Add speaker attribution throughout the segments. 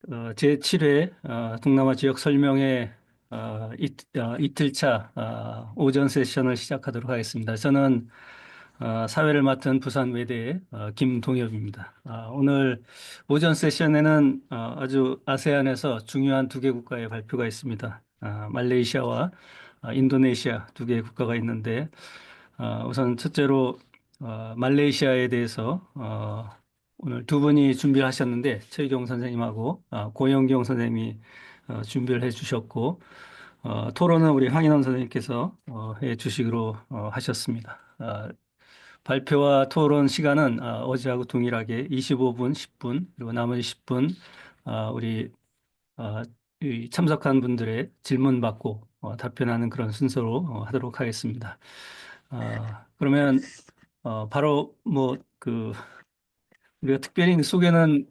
Speaker 1: 제7회 동남아 지역 설명회 이틀차 오전 세션을 시작하도록 하겠습니다. 저는 사회를 맡은 부산 외대 김동엽입니다. 오늘 오전 세션에는 아주 아세안에서 중요한 두 개 국가의 발표가 있습니다. 말레이시아와 인도네시아 두 개의 국가가 있는데 우선 첫째로 말레이시아에 대해서 오늘 두 분이 준비를 하셨는데 최희경 선생님하고 고영경 선생님이 준비를 해주셨고 토론은 우리 황인원 선생님께서 해주시기로 하셨습니다. 발표와 토론 시간은 어제하고 동일하게 25분, 10분 그리고 나머지 10분 우리 이 참석한 분들의 질문 받고 답변하는 그런 순서로 하도록 하겠습니다. 그러면 바로 우리가 특별히 소개는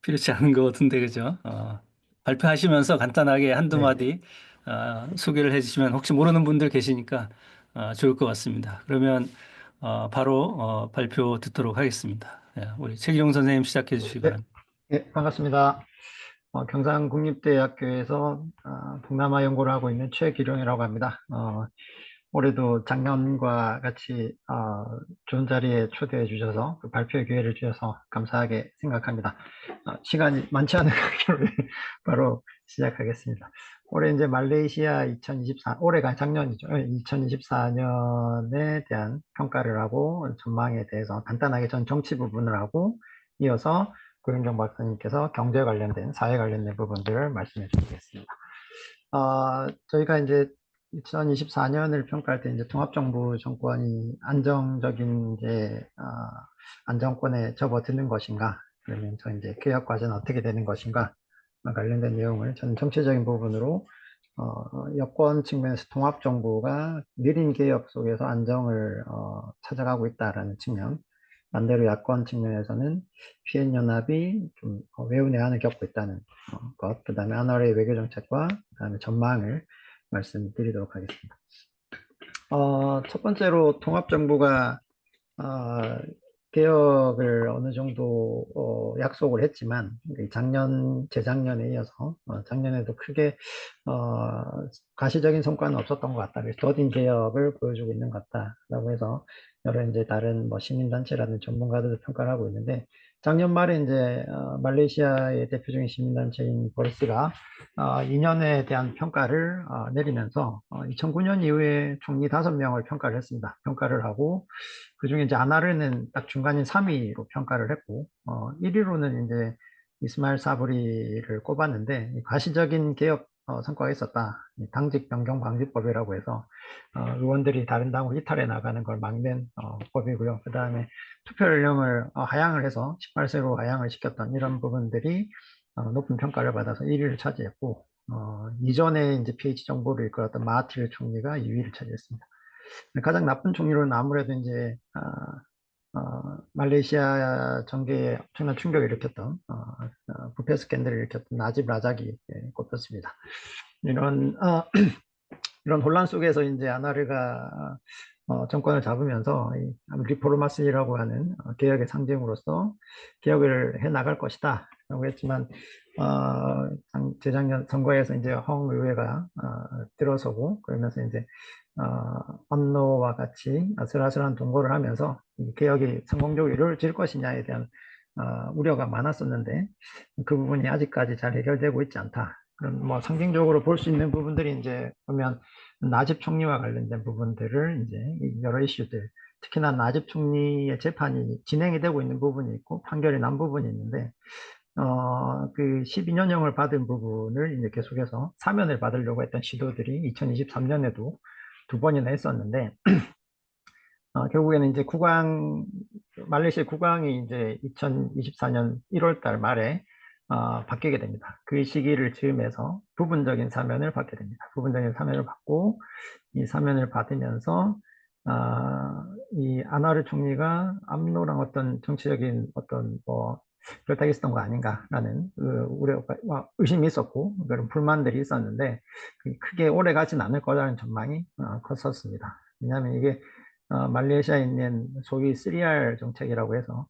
Speaker 1: 필요치 않은 것 같은데 그죠? 발표하시면서 간단하게 한두
Speaker 2: 네,
Speaker 1: 마디 소개를 해주시면 혹시 모르는 분들 계시니까 좋을 것 같습니다. 그러면 바로 발표 듣도록 하겠습니다. 우리 최기용 선생님 시작해 주시기
Speaker 2: 네,
Speaker 1: 바랍니다.
Speaker 2: 네, 반갑습니다. 경상국립대학교에서 동남아 연구를 하고 있는 최기룡이라고 합니다. 올해도 작년과 같이 좋은 자리에 초대해 주셔서 그 발표 기회를 주셔서 감사하게 생각합니다. 시간이 많지 않은 관계로 바로 시작하겠습니다. 올해 이제 말레이시아 2024, 올해가 작년이죠. 2024년에 대한 평가를 하고 전망에 대해서 간단하게 전 정치 부분을 하고 이어서 고윤정 박사님께서 경제 관련된, 사회 관련된 부분들을 말씀해 주시겠습니다. 저희가 이제 2024년을 평가할 때 이제 통합정부 정권이 안정적인 안정권에 접어드는 것인가, 그러면서 이제 개혁 과제는 어떻게 되는 것인가 관련된 내용을 저는 정치적인 부분으로 여권 측면에서 통합정부가 느린 개혁 속에서 안정을 찾아가고 있다라는 측면, 반대로 야권 측면에서는 피해연합이 좀 외우 내한을 겪고 있다는 것, 그 다음에 안월의 외교정책과 그 다음에 전망을 말씀드리도록 하겠습니다. 첫 번째로 통합정부가 어, 개혁을 어느 정도 약속을 했지만 재작년에 이어서 작년에도 크게 가시적인 성과는 없었던 것 같다. 그래서 더딘 개혁을 보여주고 있는 것 같다라고 해서 여러 이제 다른 뭐 시민단체라든 전문가들도 평가를 하고 있는데, 작년 말에 이제 말레이시아의 대표적인 시민단체인 버리스가 2년에 대한 평가를 내리면서 2009년 이후에 총리 5명을 평가를 했습니다. 평가를 하고 그중에 이제 아나르는 딱 중간인 3위로 평가를 했고, 1위로는 이제 이스마일 사브리를 꼽았는데, 가시적인 개혁 성과가 있었다. 이 당직 변경 방지법이라고 해서 의원들이 다른 당으로 이탈해 나가는 걸 막는 법이고요. 그 다음에 투표 연령을 하향을 해서 18세로 하향을 시켰던 이런 부분들이 높은 평가를 받아서 1위를 차지했고, 이전에 이제 PH 정부를 이끌었던 마하티르 총리가 2위를 차지했습니다. 가장 나쁜 총리로는 아무래도 이제 말레이시아 정계에 엄청난 충격을 일으켰던 부패 스캔들을 일으켰던 나집 라자기 꼽혔습니다. 이런 이런 혼란 속에서 이제 아나르가 정권을 잡으면서 이 리포르마스라고 하는 개혁의 상징으로서 개혁을 해 나갈 것이다 라고 했지만, 재작년 선거에서 이제 허응 의회가 들어서고 그러면서 이제 암노와 같이 아슬아슬한 동거를 하면서 이 개혁이 성공적으로 이루어질 것이냐에 대한 우려가 많았었는데, 그 부분이 아직까지 잘 해결되고 있지 않다. 그런 뭐 상징적으로 볼 수 있는 부분들이 이제 보면, 나집 총리와 관련된 부분들을 이제 여러 이슈들, 특히나 나집 총리의 재판이 진행이 되고 있는 부분이 있고 판결이 난 부분이 있는데, 그 12년형을 받은 부분을 이제 계속해서 사면을 받으려고 했던 시도들이 2023년에도 두 번이나 했었는데, 결국에는 이제 말레이시아 국왕이 이제 2024년 1월 달 말에 바뀌게 됩니다. 그 시기를 즈음해서 부분적인 사면을 받게 됩니다. 부분적인 사면을 받고, 이 사면을 받으면서 이 아나르 총리가 암노랑 어떤 정치적인 어떤 뭐 결탁이 있었던 거 아닌가라는 그 우려가 의심이 있었고 그런 불만들이 있었는데, 크게 오래 가진 않을 거라는 전망이 컸었습니다. 왜냐하면 이게 말레이시아에 있는 소위 3R 정책이라고 해서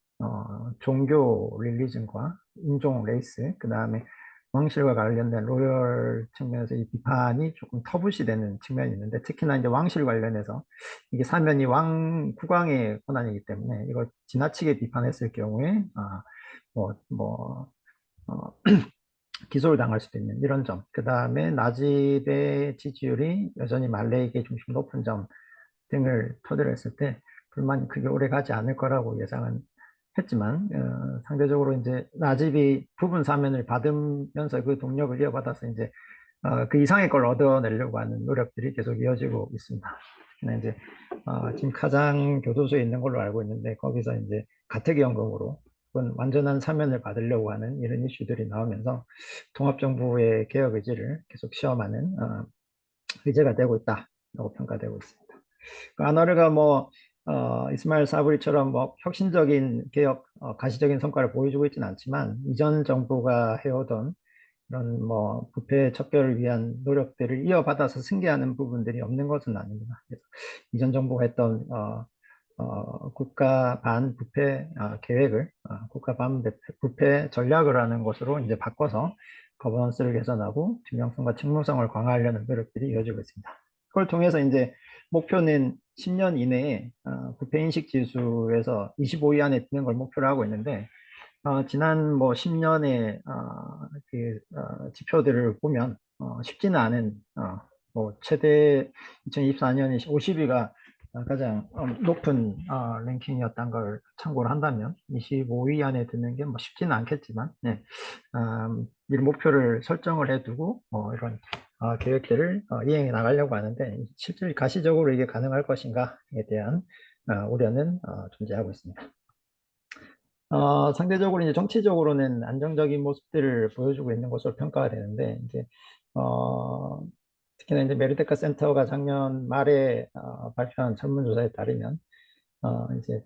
Speaker 2: 종교 릴리즘과 인종 레이스, 그 다음에 왕실과 관련된 로열 측면에서 이 비판이 조금 터부시되는 측면이 있는데, 특히나 이제 왕실 관련해서 이게 사면이 왕 국왕의 권한이기 때문에 이걸 지나치게 비판했을 경우에 어, 기소를 당할 수도 있는 이런 점. 그 다음에 나집의 지지율이 여전히 말레이계 중심 높은 점 등을 토대로 했을 때 불만이 크게 오래 가지 않을 거라고 예상은 했지만, 상대적으로 이제 나집이 부분 사면을 받으면서 그 동력을 이어받아서 이제 그 이상의 걸 얻어내려고 하는 노력들이 계속 이어지고 있습니다. 특히나 이제 지금 가장 교도소에 있는 걸로 알고 있는데, 거기서 이제 가택연금으로 혹은 완전한 사면을 받으려고 하는 이런 이슈들이 나오면서 통합정부의 개혁 의지를 계속 시험하는 의제가 되고 있다라고 평가되고 있습니다. 그 아나르가 이스마일 사브리처럼 혁신적인 개혁, 가시적인 성과를 보여주고 있지는 않지만, 이전 정부가 해오던 그런 부패 척결을 위한 노력들을 이어받아서 승계하는 부분들이 없는 것은 아닙니다. 그래서 이전 정부가 했던 국가 반부패 계획을 국가 반부패 전략을 하는 것으로 이제 바꿔서 거버넌스를 개선하고 투명성과 책무성을 강화하려는 노력들이 이어지고 있습니다. 그걸 통해서 이제 목표는 10년 이내에 부패 인식 지수에서 25위 안에 드는 걸 목표로 하고 있는데, 지난 10년의 지표들을 보면 쉽지는 않은, 최대 2024년에 50위가 가장 높은 랭킹이었던 걸 참고를 한다면 25위 안에 드는 게 쉽지는 않겠지만, 네, 이런 목표를 설정을 해두고 이런 계획들을 이행해 나가려고 하는데, 실제 가시적으로 이게 가능할 것인가에 대한 우려는 존재하고 있습니다. 상대적으로 이제 정치적으로는 안정적인 모습들을 보여주고 있는 것으로 평가가 되는데, 이제, 특히나 이제 메르테카 센터가 작년 말에 발표한 설문조사에 따르면, 이제,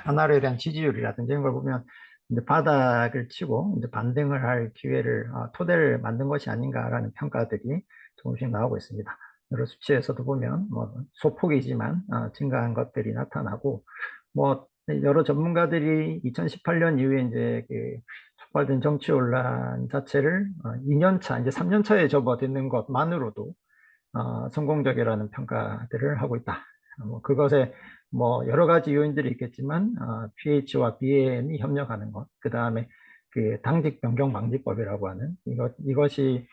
Speaker 2: 아나르에 대한 지지율이라든지 이런 걸 보면, 이제 바닥을 치고 이제 반등을 할 기회를, 토대를 만든 것이 아닌가라는 평가들이 조금씩 나오고 있습니다. 여러 수치에서도 보면, 소폭이지만, 증가한 것들이 나타나고, 여러 전문가들이 2018년 이후에 이제 촉발된 정치 논란 자체를 2년 차, 이제 3년 차에 접어드는 것만으로도 성공적이라는 평가들을 하고 있다. 그것에 여러 가지 요인들이 있겠지만, PH와 BN이 협력하는 것, 그 다음에 그 당직 변경 방지법이라고 하는 이것이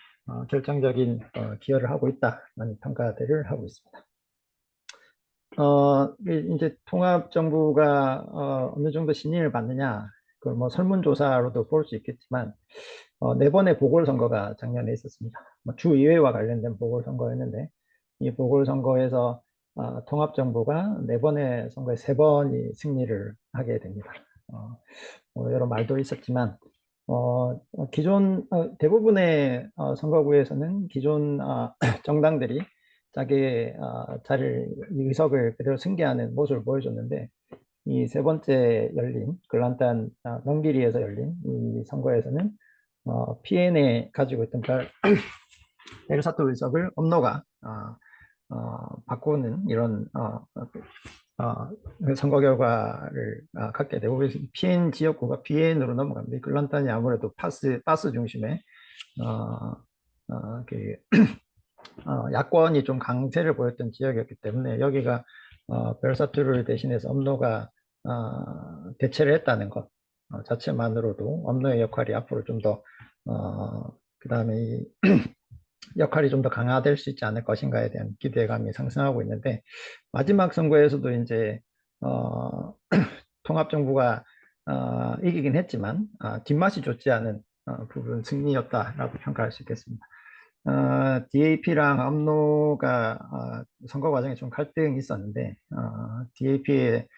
Speaker 2: 결정적인 기여를 하고 있다는 평가들을 하고 있습니다. 이제 통합정부가 어느 정도 신임을 받느냐, 그걸 설문조사로도 볼 수 있겠지만, 네 번의 보궐선거가 작년에 있었습니다. 주의회와 관련된 보궐선거였는데, 이 보궐선거에서 통합정부가 네 번의 선거에 세 번이 승리를 하게 됩니다. 여러 말도 있었지만, 대부분의 선거구에서는 기존 정당들이 자기 의석을 그대로 승계하는 모습을 보여줬는데, 이 세 번째 열린 글란탄 넝비리에서 열린 이 선거에서는 PN에 가지고 있던 베르사토 의석을 엄노가 바꾸는 이런 선거 결과를 갖게 되고, 그래서 PN 지역구가 BN으로 넘어갑니다. 글란탄이 아무래도 파스 중심의 어, 그 야권이 좀 강세를 보였던 지역이었기 때문에, 여기가 벨사투를 대신해서 엄노가 대체를 했다는 것 자체만으로도 엄노의 역할이 앞으로 좀 더, 그 다음에 이 역할이 좀 더 강화될 수 있지 않을 것인가에 대한 기대감이 상승하고 있는데, 마지막 선거에서도 이제 통합정부가 이기긴 했지만 뒷맛이 좋지 않은 부분 승리였다라고 평가할 수 있겠습니다. DAP랑 암노가 선거 과정에 좀 갈등이 있었는데, DAP의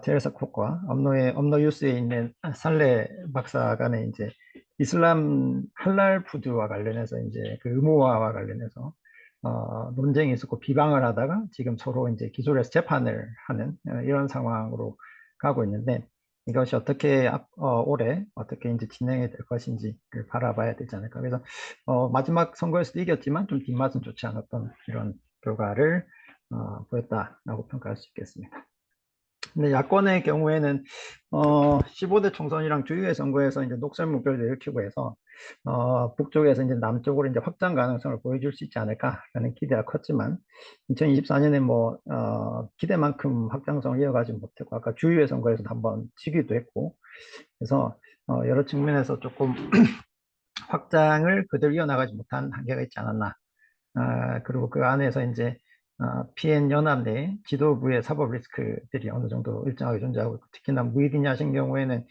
Speaker 2: 테레사 콕과 암노의 암노 유스에 있는 살레 박사 간의 이제 이슬람 할랄 푸드와 관련해서 이제 그 의무화와 관련해서 논쟁이 있었고, 비방을 하다가 지금 서로 이제 기소를 해서 재판을 하는 이런 상황으로 가고 있는데, 이것이 어떻게 올해 어떻게 이제 진행이 될 것인지를 바라봐야 되지 않을까. 그래서 마지막 선거에서도 이겼지만 좀 뒷맛은 좋지 않았던 이런 결과를 보였다라고 평가할 수 있겠습니다. 근데 야권의 경우에는 15대 총선이랑 주의회 선거에서 이제 녹색 목표를 일으키고 해서 북쪽에서 이제 남쪽으로 이제 확장 가능성을 보여줄 수 있지 않을까라는 기대가 컸지만 2024년에 뭐 기대만큼 확장성을 이어가지 못했고 아까 주의회 선거에서 한번 지기도 했고 그래서 여러 측면에서 조금 확장을 그대로 이어나가지 못한 한계가 있지 않았나. 그리고 그 안에서 이제 PN 연합 내 지도부의 사법 리스크들이 어느 정도 일정하게 존재하고 있고 특히나 무이린 야신 경우에는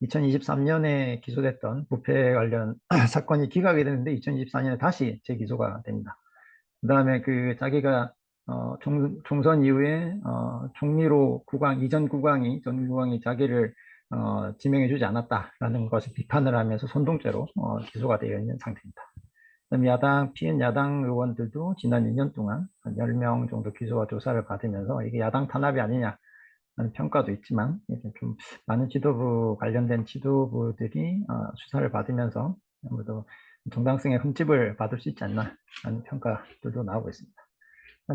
Speaker 2: 2023년에 기소됐던 부패 관련 사건이 기각이 되는데 2024년에 다시 재기소가 됩니다. 그 다음에 그 자기가 총선 이후에 총리로 구강 이전 구강이 전 구강이 자기를 지명해주지 않았다라는 것을 비판을 하면서 선동죄로 기소가 되어 있는 상태입니다. 그다음 야당 피해 야당 의원들도 지난 2년 동안 한 10명 정도 기소와 조사를 받으면서 이게 야당 탄압이 아니냐는 평가도 있지만 이제 좀 많은 지도부 관련된 지도부들이 수사를 받으면서 아무래도 정당성의 흠집을 받을 수 있지 않나 하는 평가들도 나오고 있습니다.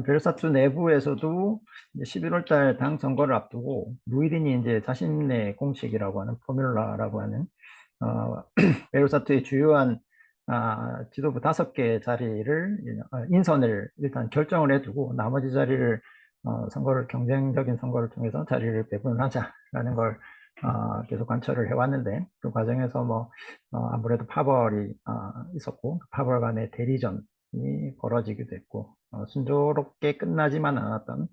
Speaker 2: 베르사투 내부에서도 11월 달 당 선거를 앞두고 무이린이 이제 자신의 공식이라고 하는 포뮬라라고 하는 베르사투의 주요한 지도부 5개 자리를 인선을 일단 결정을 해두고 나머지 자리를 선거를 경쟁적인 선거를 통해서 자리를 배분을 하자라는 걸 계속 관철을 해왔는데 그 과정에서 뭐 아무래도 파벌이 있었고 그 파벌 간의 대리전이 벌어지기도 했고 순조롭게 끝나지만 않았던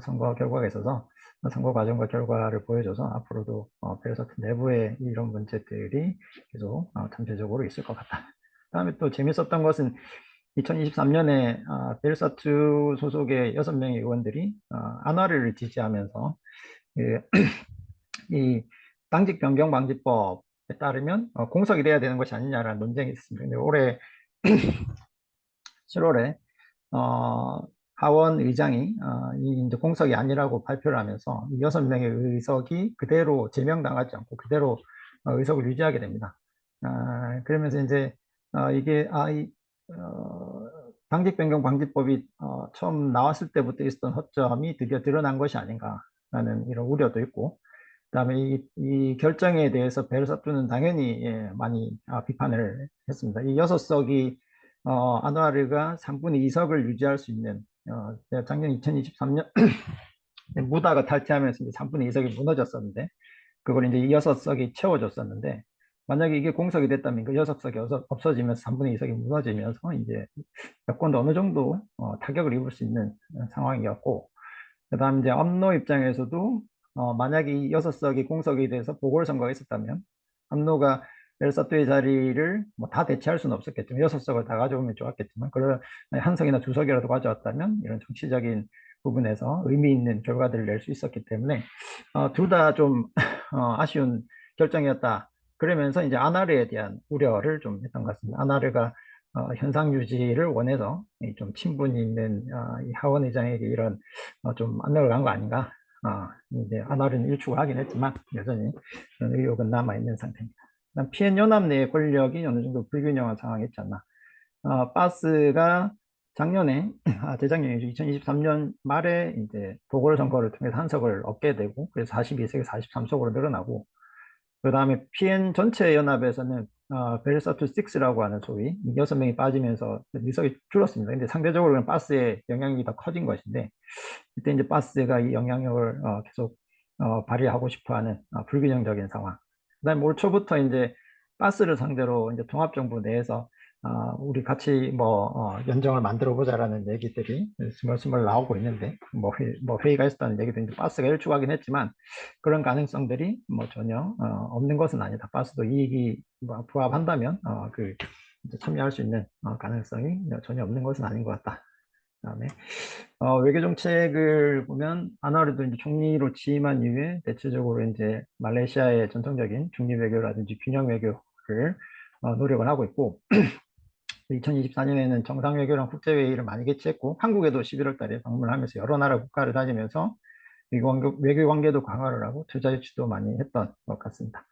Speaker 2: 선거 결과가 있어서 선거 과정과 결과를 보여줘서 앞으로도 베르사트 내부의 이런 문제들이 계속 전체적으로 있을 것 같다. 그다음에 또 재밌었던 것은 2023년에 베르사투 소속의 6명의 의원들이 안화를 지지하면서 그, 이 당직 변경 방지법에 따르면 공석이 돼야 되는 것이 아니냐라는 논쟁이 있습니다. 근데 올해 7월에 하원 의장이 이 이제 공석이 아니라고 발표를 하면서 이 6명의 의석이 그대로 제명당하지 않고 그대로 의석을 유지하게 됩니다. 그러면서 이제 이게 당직 변경 방지법이 처음 나왔을 때부터 있었던 허점이 드디어 드러난 것이 아닌가라는 이런 우려도 있고 그다음에 이 결정에 대해서 베르사투는 당연히 많이 비판을 했습니다. 이 6석이 아누아르가 3분의 2석을 유지할 수 있는 작년 2023년 무다가 탈퇴하면서 이제 3분의 2석이 무너졌었는데 그걸 이제 이 6석이 채워줬었는데 만약에 이게 공석이 됐다면 그 6석이 없어지면서 3분의 2석이 무너지면서 이제 여권도 어느 정도 타격을 입을 수 있는 상황이었고 그다음 이제 암노 입장에서도 만약에 이 6석이 공석이 돼서 보궐선거가 있었다면 암노가 벨사투의 자리를 뭐 다 대체할 수는 없었겠지만 6석을 다 가져오면 좋았겠지만 그걸 한 석이나 2석이라도 가져왔다면 이런 정치적인 부분에서 의미 있는 결과들을 낼 수 있었기 때문에 둘 다 좀 아쉬운 결정이었다. 그러면서 이제 아나르에 대한 우려를 좀 했던 것 같습니다. 아나르가 현상 유지를 원해서 좀 친분이 있는 이 하원 의장에게 이런 좀 안내를 간 거 아닌가. 이제 아나르는 일축을 하긴 했지만 여전히 그런 의혹은 남아있는 상태입니다. 피엔 연합 내의 권력이 어느 정도 불균형한 상황이 있지 않나. 바스가 작년에, 재작년이죠. 2023년 말에 이제 보궐선거를 통해서 한 석을 얻게 되고, 그래서 42석에 43석으로 늘어나고, 그 다음에 PN 전체 연합에서는 벨사투 6라고 하는 소위 6명이 빠지면서 의석이 줄었습니다. 근데 상대적으로 는 바스의 영향력이 더 커진 것인데, 그때 이제 바스가 이 영향력을 계속 발휘하고 싶어하는 불균형적인 상황. 그다음에 올 초부터 이제 바스를 상대로 이제 통합정부 내에서 우리 같이 뭐 연정을 만들어 보자라는 얘기들이 스멀스멀 나오고 있는데 뭐 회의가 있었다는 얘기도 이제 바스가 일축하긴 했지만 그런 가능성들이 뭐 전혀 없는 것은 아니다. 바스도 이익이 뭐 부합한다면 그 이제 참여할 수 있는 가능성이 전혀 없는 것은 아닌 것 같다. 그다음에 외교 정책을 보면 아나르도 이제 총리로 취임한 이후에 대체적으로 이제 말레이시아의 전통적인 중립 외교라든지 균형 외교를 노력을 하고 있고 2024년에는 정상 외교랑 국제 회의를 많이 개최했고 한국에도 11월 달에 방문하면서 여러 나라 국가를 다니면서 외교 관계도 강화를 하고 투자 유치도 많이 했던 것 같습니다.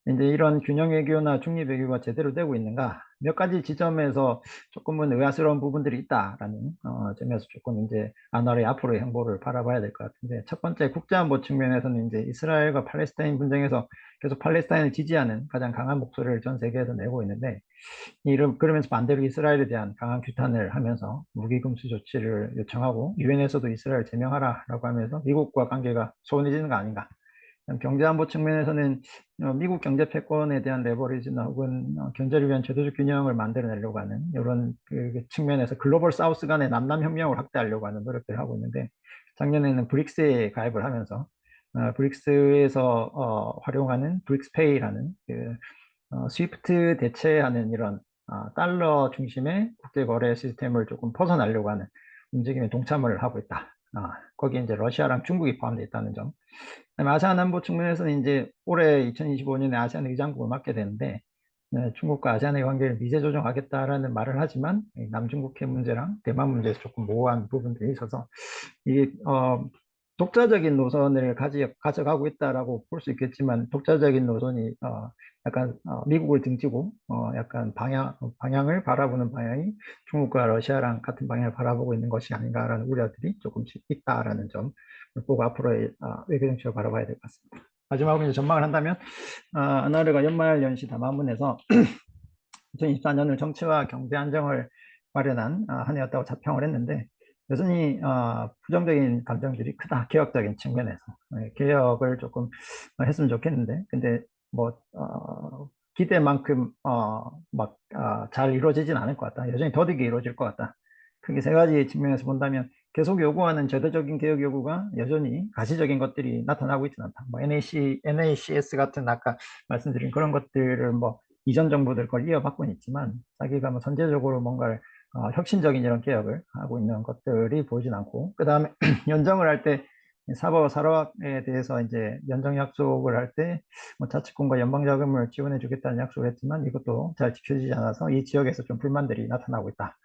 Speaker 2: 이제 이런 균형 외교나 중립 외교가 제대로 되고 있는가? 몇 가지 지점에서 조금은 의아스러운 부분들이 있다라는 점에서 조금 이제 아나의 앞으로의 행보를 바라봐야 될 것 같은데, 첫 번째 국제안보 측면에서는 이제 이스라엘과 팔레스타인 분쟁에서 계속 팔레스타인을 지지하는 가장 강한 목소리를 전 세계에서 내고 있는데, 그러면서 반대로 이스라엘에 대한 강한 규탄을 하면서 무기 금수 조치를 요청하고, 유엔에서도 이스라엘 제명하라라고 하면서 미국과 관계가 소원해지는 거 아닌가? 경제안보 측면에서는 미국 경제 패권에 대한 레버리지나 혹은 경제를 위한 제도적 균형을 만들어내려고 하는 이런 그 측면에서 글로벌 사우스 간의 남남협력을 확대하려고 하는 노력들을 하고 있는데, 작년에는 브릭스에 가입을 하면서 브릭스에서 활용하는 브릭스페이라는 스위프트 대체하는 이런 달러 중심의 국제거래 시스템을 조금 벗어나려고 하는 움직임에 동참을 하고 있다. 거기에 이제 러시아랑 중국이 포함되어 있다는 점. 그다음에 아세안 안보 측면에서는 이제 올해 2025년에 아세안 의장국을 맡게 되는데, 네, 중국과 아세안의 관계를 미세 조정하겠다라는 말을 하지만 남중국해 문제랑 대만 문제에서 조금 모호한 부분들이 있어서 이게 독자적인 노선을 가져가고 있다라고 볼 수 있겠지만, 독자적인 노선이 약간 미국을 등지고 약간 방향을 바라보는 방향이 중국과 러시아랑 같은 방향을 바라보고 있는 것이 아닌가라는 우려들이 조금씩 있다라는 점 보고 앞으로의 외교 정책을 바라봐야 될 것 같습니다. 마지막으로 이제 전망을 한다면, 아나르가 연말 연시 담화문에서 2024년을 정치와 경제 안정을 마련한 한 해였다고 자평을 했는데, 여전히 부정적인 감정들이 크다. 개혁적인 측면에서 개혁을 조금 했으면 좋겠는데, 근데 뭐 기대만큼 막 잘 이루어지진 않을 것 같다. 여전히 더디게 이루어질 것 같다. 크게 세 가지 측면에서 본다면, 계속 요구하는 제도적인 개혁 요구가 여전히 가시적인 것들이 나타나고 있지는 않다. 뭐 NACS 같은 아까 말씀드린 그런 것들을 뭐 이전 정부들 걸 이어받고는 있지만, 자기가 뭐 선제적으로 뭔가를 혁신적인 이런 개혁을 하고 있는 것들이 보이진 않고, 그 다음에 연정을 할 때 사법에 대해서 이제 연정 약속을 할 때 뭐 자치권과 연방자금을 지원해 주겠다는 약속을 했지만, 이것도 잘 지켜지지 않아서 이 지역에서 좀 불만들이 나타나고 있다.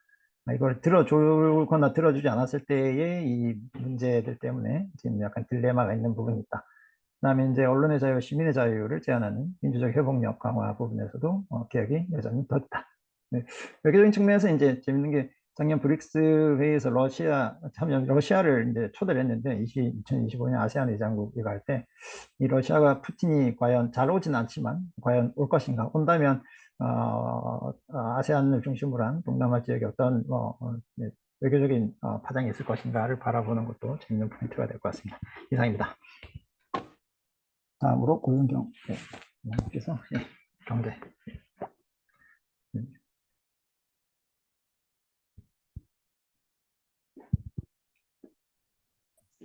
Speaker 2: 이걸 들어주거나 들어주지 않았을 때의 이 문제들 때문에 지금 약간 딜레마가 있는 부분이 있다. 그다음에 이제 언론의 자유, 시민의 자유를 제한하는 민주적 회복력 강화 부분에서도 개혁이 여전히 더디다. 네. 외교적인 측면에서 이제 재밌는 게, 작년 브릭스 회의에서 러시아를 이제 초대를 했는데, 2025년 아세안 의장국이 갈 때 이 러시아가 푸틴이 과연 잘 오진 않지만 과연 올 것인가, 온다면 아세안을 중심으로 한 동남아 지역에 어떤 네, 외교적인 파장이 있을 것인가를 바라보는 것도 재밌는 포인트가 될 것 같습니다. 이상입니다. 다음으로 고윤경 께서 경제.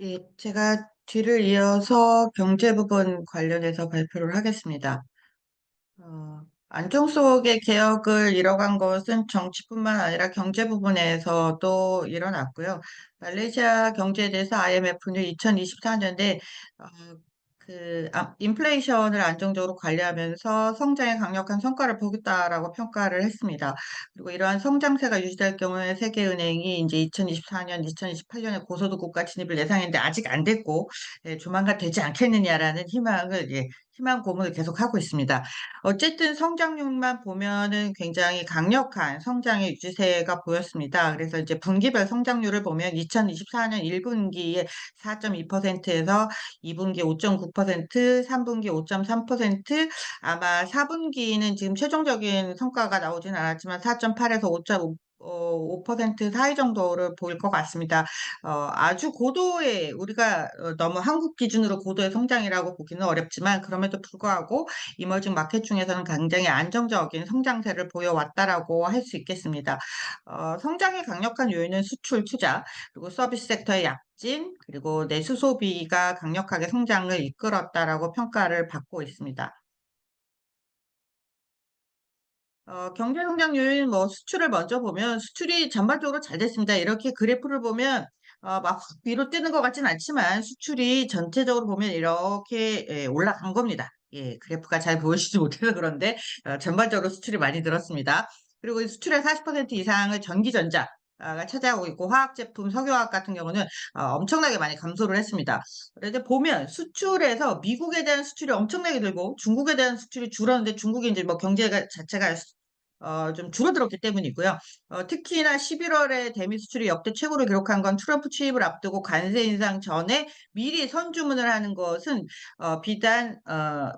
Speaker 3: 예, 제가 뒤를 이어서 경제 부분 관련해서 발표를 하겠습니다. 안정 속의 개혁을 이뤄간 것은 정치뿐만 아니라 경제 부분에서도 일어났고요. 말레이시아 경제에 대해서 IMF는 2024년에 인플레이션을 안정적으로 관리하면서 성장에 강력한 성과를 보겠다라고 평가를 했습니다. 그리고 이러한 성장세가 유지될 경우에 세계은행이 이제 2024년, 2028년에 고소득 국가 진입을 예상했는데 아직 안 됐고, 조만간 되지 않겠느냐라는 희망 고문을 계속하고 있습니다. 어쨌든 성장률만 보면은 굉장히 강력한 성장의 유지세가 보였습니다. 그래서 이제 분기별 성장률을 보면 2024년 1분기에 4.2%에서 2분기 5.9%, 3분기 5.3%, 아마 4분기는 지금 최종적인 성과가 나오진 않았지만 4.8에서 5% 사이 정도를 보일 것 같습니다. 아주 고도의, 우리가 너무 한국 기준으로 고도의 성장이라고 보기는 어렵지만, 그럼에도 불구하고 이머징 마켓 중에서는 굉장히 안정적인 성장세를 보여왔다라고 할 수 있겠습니다. 성장의 강력한 요인은 수출 투자, 그리고 서비스 섹터의 약진, 그리고 내수 소비가 강력하게 성장을 이끌었다라고 평가를 받고 있습니다. 경제 성장 요인, 뭐 수출을 먼저 보면 수출이 전반적으로 잘 됐습니다. 이렇게 그래프를 보면 막 위로 뜨는 것 같진 않지만 수출이 전체적으로 보면 이렇게 올라간 겁니다. 예, 그래프가 잘 보이시지 못해서 그런데 전반적으로 수출이 많이 늘었습니다. 그리고 이 수출의 40% 이상을 전기전자, 가 차지하고 있고 화학 제품, 석유화학 같은 경우는 엄청나게 많이 감소를 했습니다. 그런데 보면 수출에서 미국에 대한 수출이 엄청나게 늘고 중국에 대한 수출이 줄었는데 중국이 이제 뭐 경제가 자체가 좀 줄어들었기 때문이고요. 특히나 11월에 대미 수출이 역대 최고를 기록한 건 트럼프 취임을 앞두고 관세 인상 전에 미리 선주문을 하는 것은 비단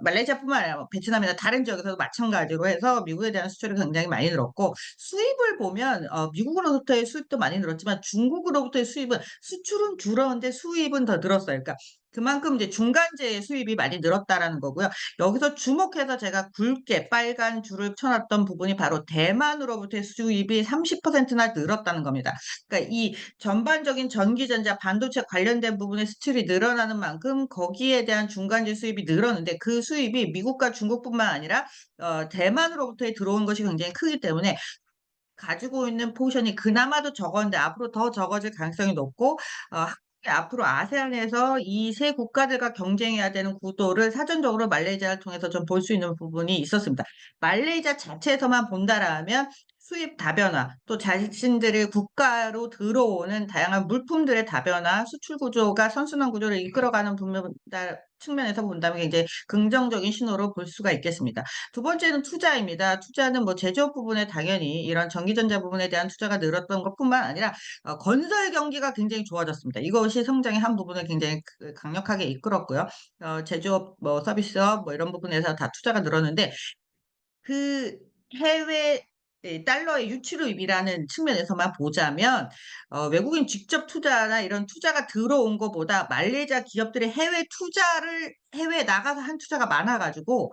Speaker 3: 말레이시아뿐만 아니라 뭐 베트남이나 다른 지역에서도 마찬가지로 해서 미국에 대한 수출이 굉장히 많이 늘었고 수입을 보면 미국으로부터의 수입도 많이 늘었지만 중국으로부터의 수입은 수출은 줄었는데 수입은 더 늘었어요. 그러니까 그만큼 이제 중간재의 수입이 많이 늘었다라는 거고요. 여기서 주목해서 제가 굵게 빨간 줄을 쳐놨던 부분이 바로 대만으로부터의 수입이 30%나 늘었다는 겁니다. 그러니까 이 전반적인 전기전자 반도체 관련된 부분의 수출이 늘어나는 만큼 거기에 대한 중간재 수입이 늘었는데 그 수입이 미국과 중국뿐만 아니라 대만으로부터 들어온 것이 굉장히 크기 때문에 가지고 있는 포션이 그나마도 적었는데 앞으로 더 적어질 가능성이 높고 한국이 앞으로 아세안에서 이 세 국가들과 경쟁해야 되는 구도를 사전적으로 말레이시아를 통해서 좀 볼 수 있는 부분이 있었습니다. 말레이시아 자체에서만 본다라면 수입 다변화, 또 자신들의 국가로 들어오는 다양한 물품들의 다변화, 수출 구조가 선순환 구조를 이끌어가는 측면에서 본다면 이제 긍정적인 신호로 볼 수가 있겠습니다. 두 번째는 투자입니다. 투자는 뭐 제조업 부분에 당연히 이런 전기전자 부분에 대한 투자가 늘었던 것뿐만 아니라 건설 경기가 굉장히 좋아졌습니다. 이것이 성장의 한 부분을 굉장히 강력하게 이끌었고요. 제조업, 뭐 서비스업, 뭐 이런 부분에서 다 투자가 늘었는데 그 해외 달러의 유출입이라는 측면에서만 보자면 외국인 직접 투자나 이런 투자가 들어온 것보다 말레이시아 기업들의 해외에 나가서 한 투자가 많아가지고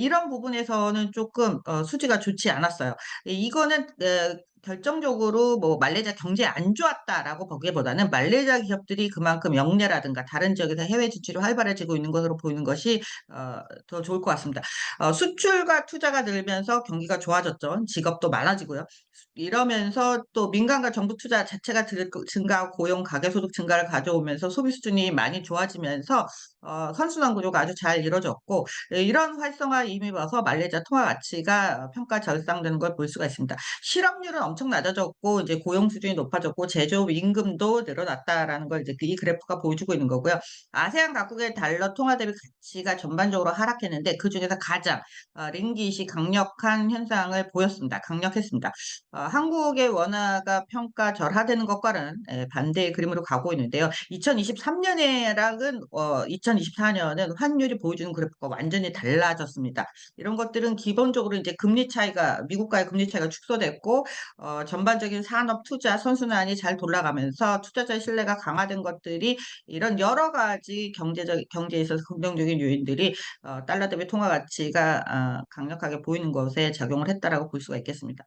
Speaker 3: 이런 부분에서는 조금 수지가 좋지 않았어요. 이거는 결정적으로 뭐 말레이시아 경제 안 좋았다라고 보기보다는 말레이시아 기업들이 그만큼 영내라든가 다른 지역에서 해외 진출이 활발해지고 있는 것으로 보이는 것이 더 좋을 것 같습니다. 수출과 투자가 늘면서 경기가 좋아졌죠. 직업도 많아지고요. 이러면서 또 민간과 정부 투자 자체가 증가하고 고용, 가계소득 증가를 가져오면서 소비 수준이 많이 좋아지면서 선순환 구조가 아주 잘 이루어졌고 이런 활성화 힘입어서 말레이시아 통화 가치가 평가 절상되는 걸 볼 수가 있습니다. 실업률은 엄청 낮아졌고 이제 고용 수준이 높아졌고 제조업 임금도 늘어났다라는 걸 이제 이 그래프가 보여주고 있는 거고요. 아세안 각국의 달러 통화 대비 가치가 전반적으로 하락했는데 그 중에서 가장 링깃이 강력한 현상을 보였습니다. 강력했습니다. 한국의 원화가 평가 절하되는 것과는 반대의 그림으로 가고 있는데요. 2023년에랑은 2024년은 환율이 보여주는 그래프가 완전히 달라졌습니다. 이런 것들은 기본적으로 이제 미국과의 금리 차이가 축소됐고 전반적인 산업 투자 선순환이 잘 돌아가면서 투자자 신뢰가 강화된 것들이 이런 여러 가지 경제에 있어서 긍정적인 요인들이 달러 대비 통화 가치가 강력하게 보이는 것에 작용을 했다라고 볼 수가 있겠습니다.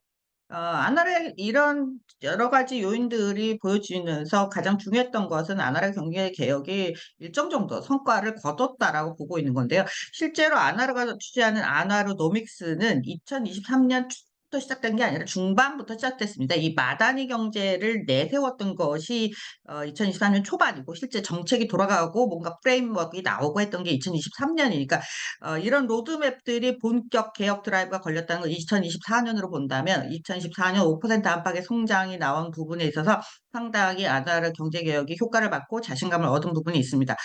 Speaker 3: 아나르의 이런 여러 가지 요인들이 보여지면서 가장 중요했던 것은 아나르 경제 개혁이 일정 정도 성과를 거뒀다라고 보고 있는 건데요. 실제로 아나르가 취재하는 아나르노믹스는 2023년 부터 시작된 게 아니라 중반부터 시작됐습니다. 이 마다니 경제를 내세웠던 것이 2023년 초반이고 실제 정책이 돌아가고 뭔가 프레임워크가 나오고 했던 게 2023년이니까 이런 로드맵들이 본격 개혁 드라이브가 걸렸다는 걸 2024년으로 본다면 2024년 5% 안팎의 성장이 나온 부분에 있어서 상당히 아나르 경제개혁이 효과를 받고 자신감을 얻은 부분이 있습니다.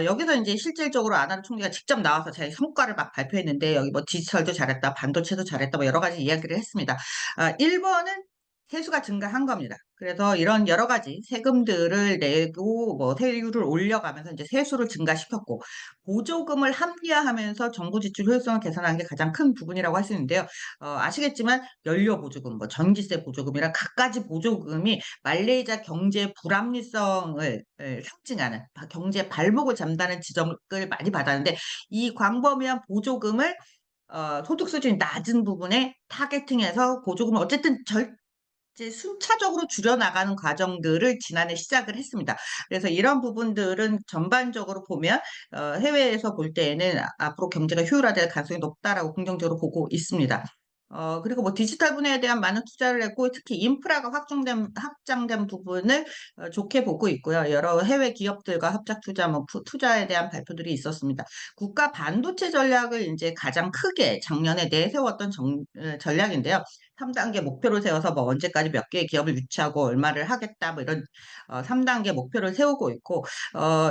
Speaker 3: 여기서 이제 실질적으로 아나르 총리가 직접 나와서 자기 성과를 막 발표했는데 여기 뭐 디지털도 잘했다, 반도체도 잘했다, 뭐 여러 가지 이야기를 했습니다. 1번은 세수가 증가한 겁니다. 그래서 이런 여러 가지 세금들을 내고 뭐 세율을 올려가면서 이제 세수를 증가시켰고 보조금을 합리화하면서 정부 지출 효율성을 개선한 게 가장 큰 부분이라고 할 수 있는데요. 아시겠지만 연료 보조금, 뭐 전기세 보조금이랑 갖가지 보조금이 말레이시아 경제 불합리성을 상징하는 경제 발목을 잡다는 지적을 많이 받았는데 이 광범위한 보조금을 소득 수준이 낮은 부분에 타겟팅해서 보조금을 어쨌든 이제 순차적으로 줄여나가는 과정들을 지난해 시작을 했습니다. 그래서 이런 부분들은 전반적으로 보면 해외에서 볼 때에는 앞으로 경제가 효율화될 가능성이 높다라고 긍정적으로 보고 있습니다. 그리고 뭐 디지털 분야에 대한 많은 투자를 했고 특히 인프라가 확장된 부분을 좋게 보고 있고요. 여러 해외 기업들과 합작 투자, 뭐 투자에 대한 발표들이 있었습니다. 국가 반도체 전략을 이제 가장 크게 작년에 내세웠던 전략인데요. 3단계 목표를 세워서 뭐 언제까지 몇 개의 기업을 유치하고 얼마를 하겠다 뭐 이런 3단계 목표를 세우고 있고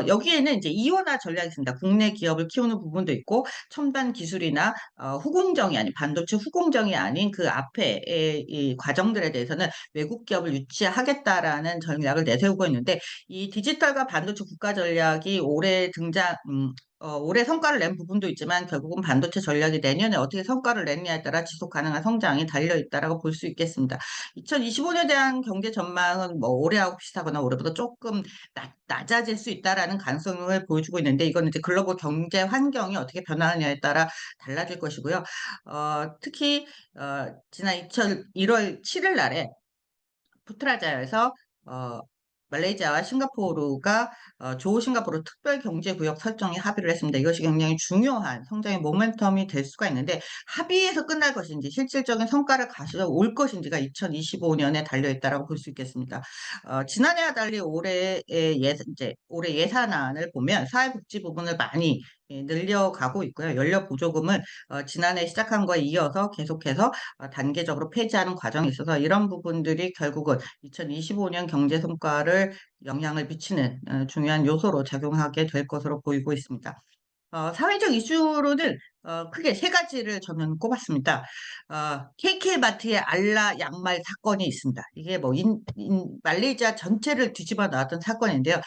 Speaker 3: 여기에는 이제 이원화 전략이 있습니다. 국내 기업을 키우는 부분도 있고 첨단 기술이나 후공정이 아닌 반도체 후공정이 아닌 그 앞에의 이 과정들에 대해서는 외국 기업을 유치하겠다라는 전략을 내세우고 있는데 이 디지털과 반도체 국가 전략이 올해 성과를 낸 부분도 있지만 결국은 반도체 전략이 내년에 어떻게 성과를 내느냐에 따라 지속 가능한 성장이 달려 있다라고 볼 수 있겠습니다. 2025년에 대한 경제 전망은 뭐 올해하고 비슷하거나 올해보다 조금 낮아질 수 있다라는 가능성을 보여주고 있는데 이거는 이제 글로벌 경제 환경이 어떻게 변하느냐에 따라 달라질 것이고요. 특히 지난 1월 7일 날에 푸트라자에서 어, 말레이시아와 싱가포르가 조호 싱가포르 특별경제구역 설정에 합의를 했습니다. 이것이 굉장히 중요한 성장의 모멘텀이 될 수가 있는데 합의에서 끝날 것인지 실질적인 성과를 가져올 것인지가 2025년에 달려있다라고 볼 수 있겠습니다. 지난해와 달리 올해 예산안을 보면 사회복지 부분을 많이 늘려가고 있고요. 연료보조금은 지난해 시작한 거에 이어서 계속해서 단계적으로 폐지하는 과정에 있어서 이런 부분들이 결국은 2025년 경제 성과를 영향을 미치는 중요한 요소로 작용하게 될 것으로 보이고 있습니다. 사회적 이슈로는 크게 세 가지를 저는 꼽았습니다. KK마트의 알라 양말 사건이 있습니다. 이게 뭐 말레이시아 전체를 뒤집어 놨던 사건인데요.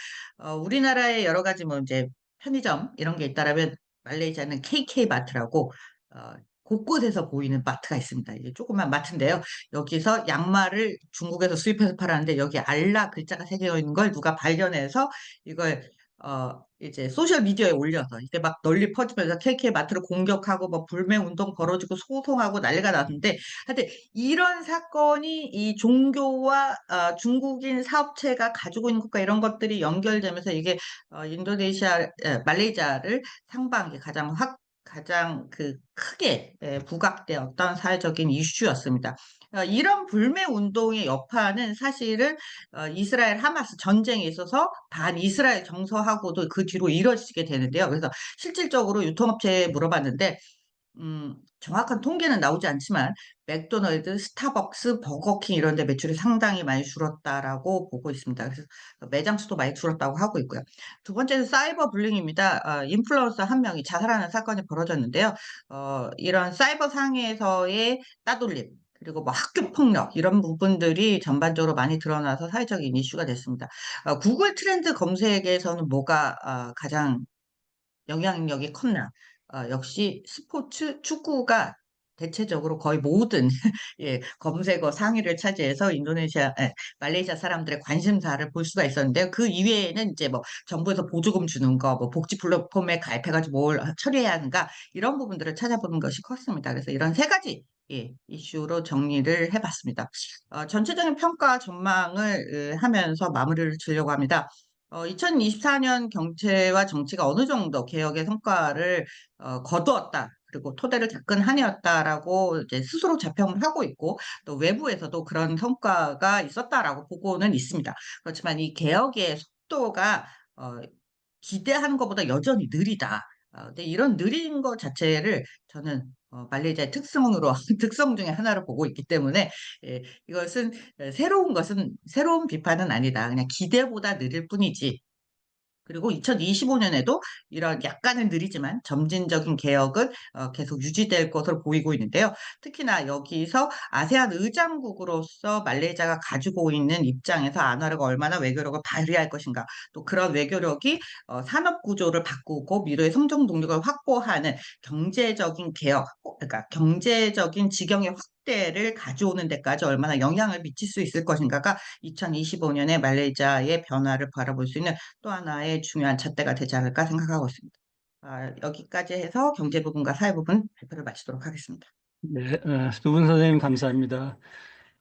Speaker 3: 우리나라에 여러 가지 뭐 이제 편의점 이런 게 있다라면 말레이시아는 KK마트라고 곳곳에서 보이는 마트가 있습니다. 이게 조그만 마트인데요. 여기서 양말을 중국에서 수입해서 팔았는데 여기 알라 글자가 새겨 있는 걸 누가 발견해서 이걸 이제 소셜 미디어에 올려서 이게 막 널리 퍼지면서 KK 마트를 공격하고 뭐 불매 운동 벌어지고 소송하고 난리가 났는데 하여튼 이런 사건이 이 종교와 중국인 사업체가 가지고 있는 것과 이런 것들이 연결되면서 이게 말레이시아를 상반기 가장 그 크게 부각되었던 사회적인 이슈였습니다. 이런 불매 운동의 여파는 사실은 이스라엘 하마스 전쟁에 있어서 반이스라엘 정서하고도 그 뒤로 이뤄지게 되는데요. 그래서 실질적으로 유통업체에 물어봤는데 정확한 통계는 나오지 않지만 맥도날드, 스타벅스, 버거킹 이런 데 매출이 상당히 많이 줄었다라고 보고 있습니다. 그래서 매장 수도 많이 줄었다고 하고 있고요. 두 번째는 사이버 불링입니다. 인플루언서 한 명이 자살하는 사건이 벌어졌는데요. 이런 사이버 상에서의 따돌림 그리고 뭐 학교 폭력 이런 부분들이 전반적으로 많이 드러나서 사회적인 이슈가 됐습니다. 구글 트렌드 검색에서는 뭐가 가장 영향력이 컸나? 역시 스포츠, 축구가 대체적으로 거의 모든 예, 검색어 상위를 차지해서 말레이시아 사람들의 관심사를 볼 수가 있었는데요. 그 이외에는 이제 뭐 정부에서 보조금 주는 거, 뭐 복지 플랫폼에 가입해가지고 뭘 처리해야 하는가 이런 부분들을 찾아보는 것이 컸습니다. 그래서 이런 세 가지 이슈로 정리를 해봤습니다. 전체적인 평가 전망을 하면서 마무리를 지려고 합니다. 2024년 경제와 정치가 어느 정도 개혁의 성과를 거두었다. 그리고 토대를 닦은 한 해였다라고 이제 스스로 자평을 하고 있고 또 외부에서도 그런 성과가 있었다라고 보고는 있습니다. 그렇지만 이 개혁의 속도가 기대하는 것보다 여전히 느리다. 근데 이런 느린 것 자체를 저는 말레이시아의 특성으로 특성 중에 하나로 보고 있기 때문에 이것은 새로운 비판은 아니다. 그냥 기대보다 느릴 뿐이지. 그리고 2025년에도 이런 약간은 느리지만 점진적인 개혁은 계속 유지될 것으로 보이고 있는데요. 특히나 여기서 아세안 의장국으로서 말레이시아가 가지고 있는 입장에서 안화를 얼마나 외교력을 발휘할 것인가, 또 그런 외교력이 산업 구조를 바꾸고 미래의 성장 동력을 확보하는 경제적인 개혁, 그러니까 경제적인 지경의 확대를 가져오는 데까지 얼마나 영향을 미칠 수 있을 것인가가 2025년에 말레이시아의 변화를 바라볼 수 있는 또 하나의 중요한 잣대가 되지 않을까 생각하고 있습니다. 여기까지 해서 경제 부분과 사회 부분 발표를 마치도록 하겠습니다.
Speaker 1: 네, 두 분 선생님 감사합니다.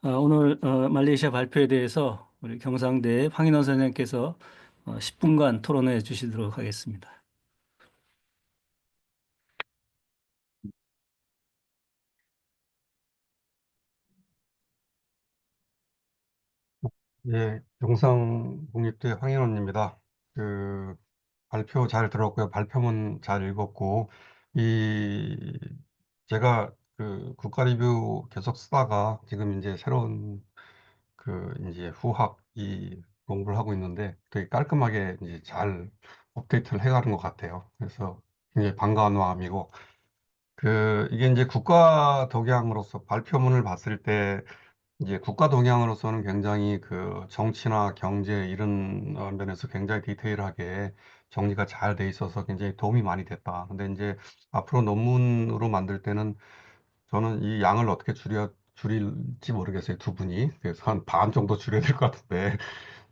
Speaker 1: 오늘 말레이시아 발표에 대해서 우리 경상대 황인원 선생님께서 10분간 토론해 주시도록 하겠습니다.
Speaker 4: 예, 영상국립대 황인원입니다. 그 발표 잘 들었고요. 발표문 잘 읽었고, 이 제가 그 국가 리뷰 계속 쓰다가 지금 이제 새로운 그 이제 후학 이 공부를 하고 있는데 되게 깔끔하게 이제 잘 업데이트를 해가는 것 같아요. 그래서 굉장히 반가운 마음이고 이게 이제 국가 동향으로서 발표문을 봤을 때 이제 국가 동향으로서는 굉장히 그 정치나 경제 이런 면에서 굉장히 디테일하게 정리가 잘 돼 있어서 굉장히 도움이 많이 됐다. 근데 이제 앞으로 논문으로 만들 때는 저는 이 양을 어떻게 줄일지 모르겠어요. 두 분이. 그래서 한 반 정도 줄여야 될 것 같은데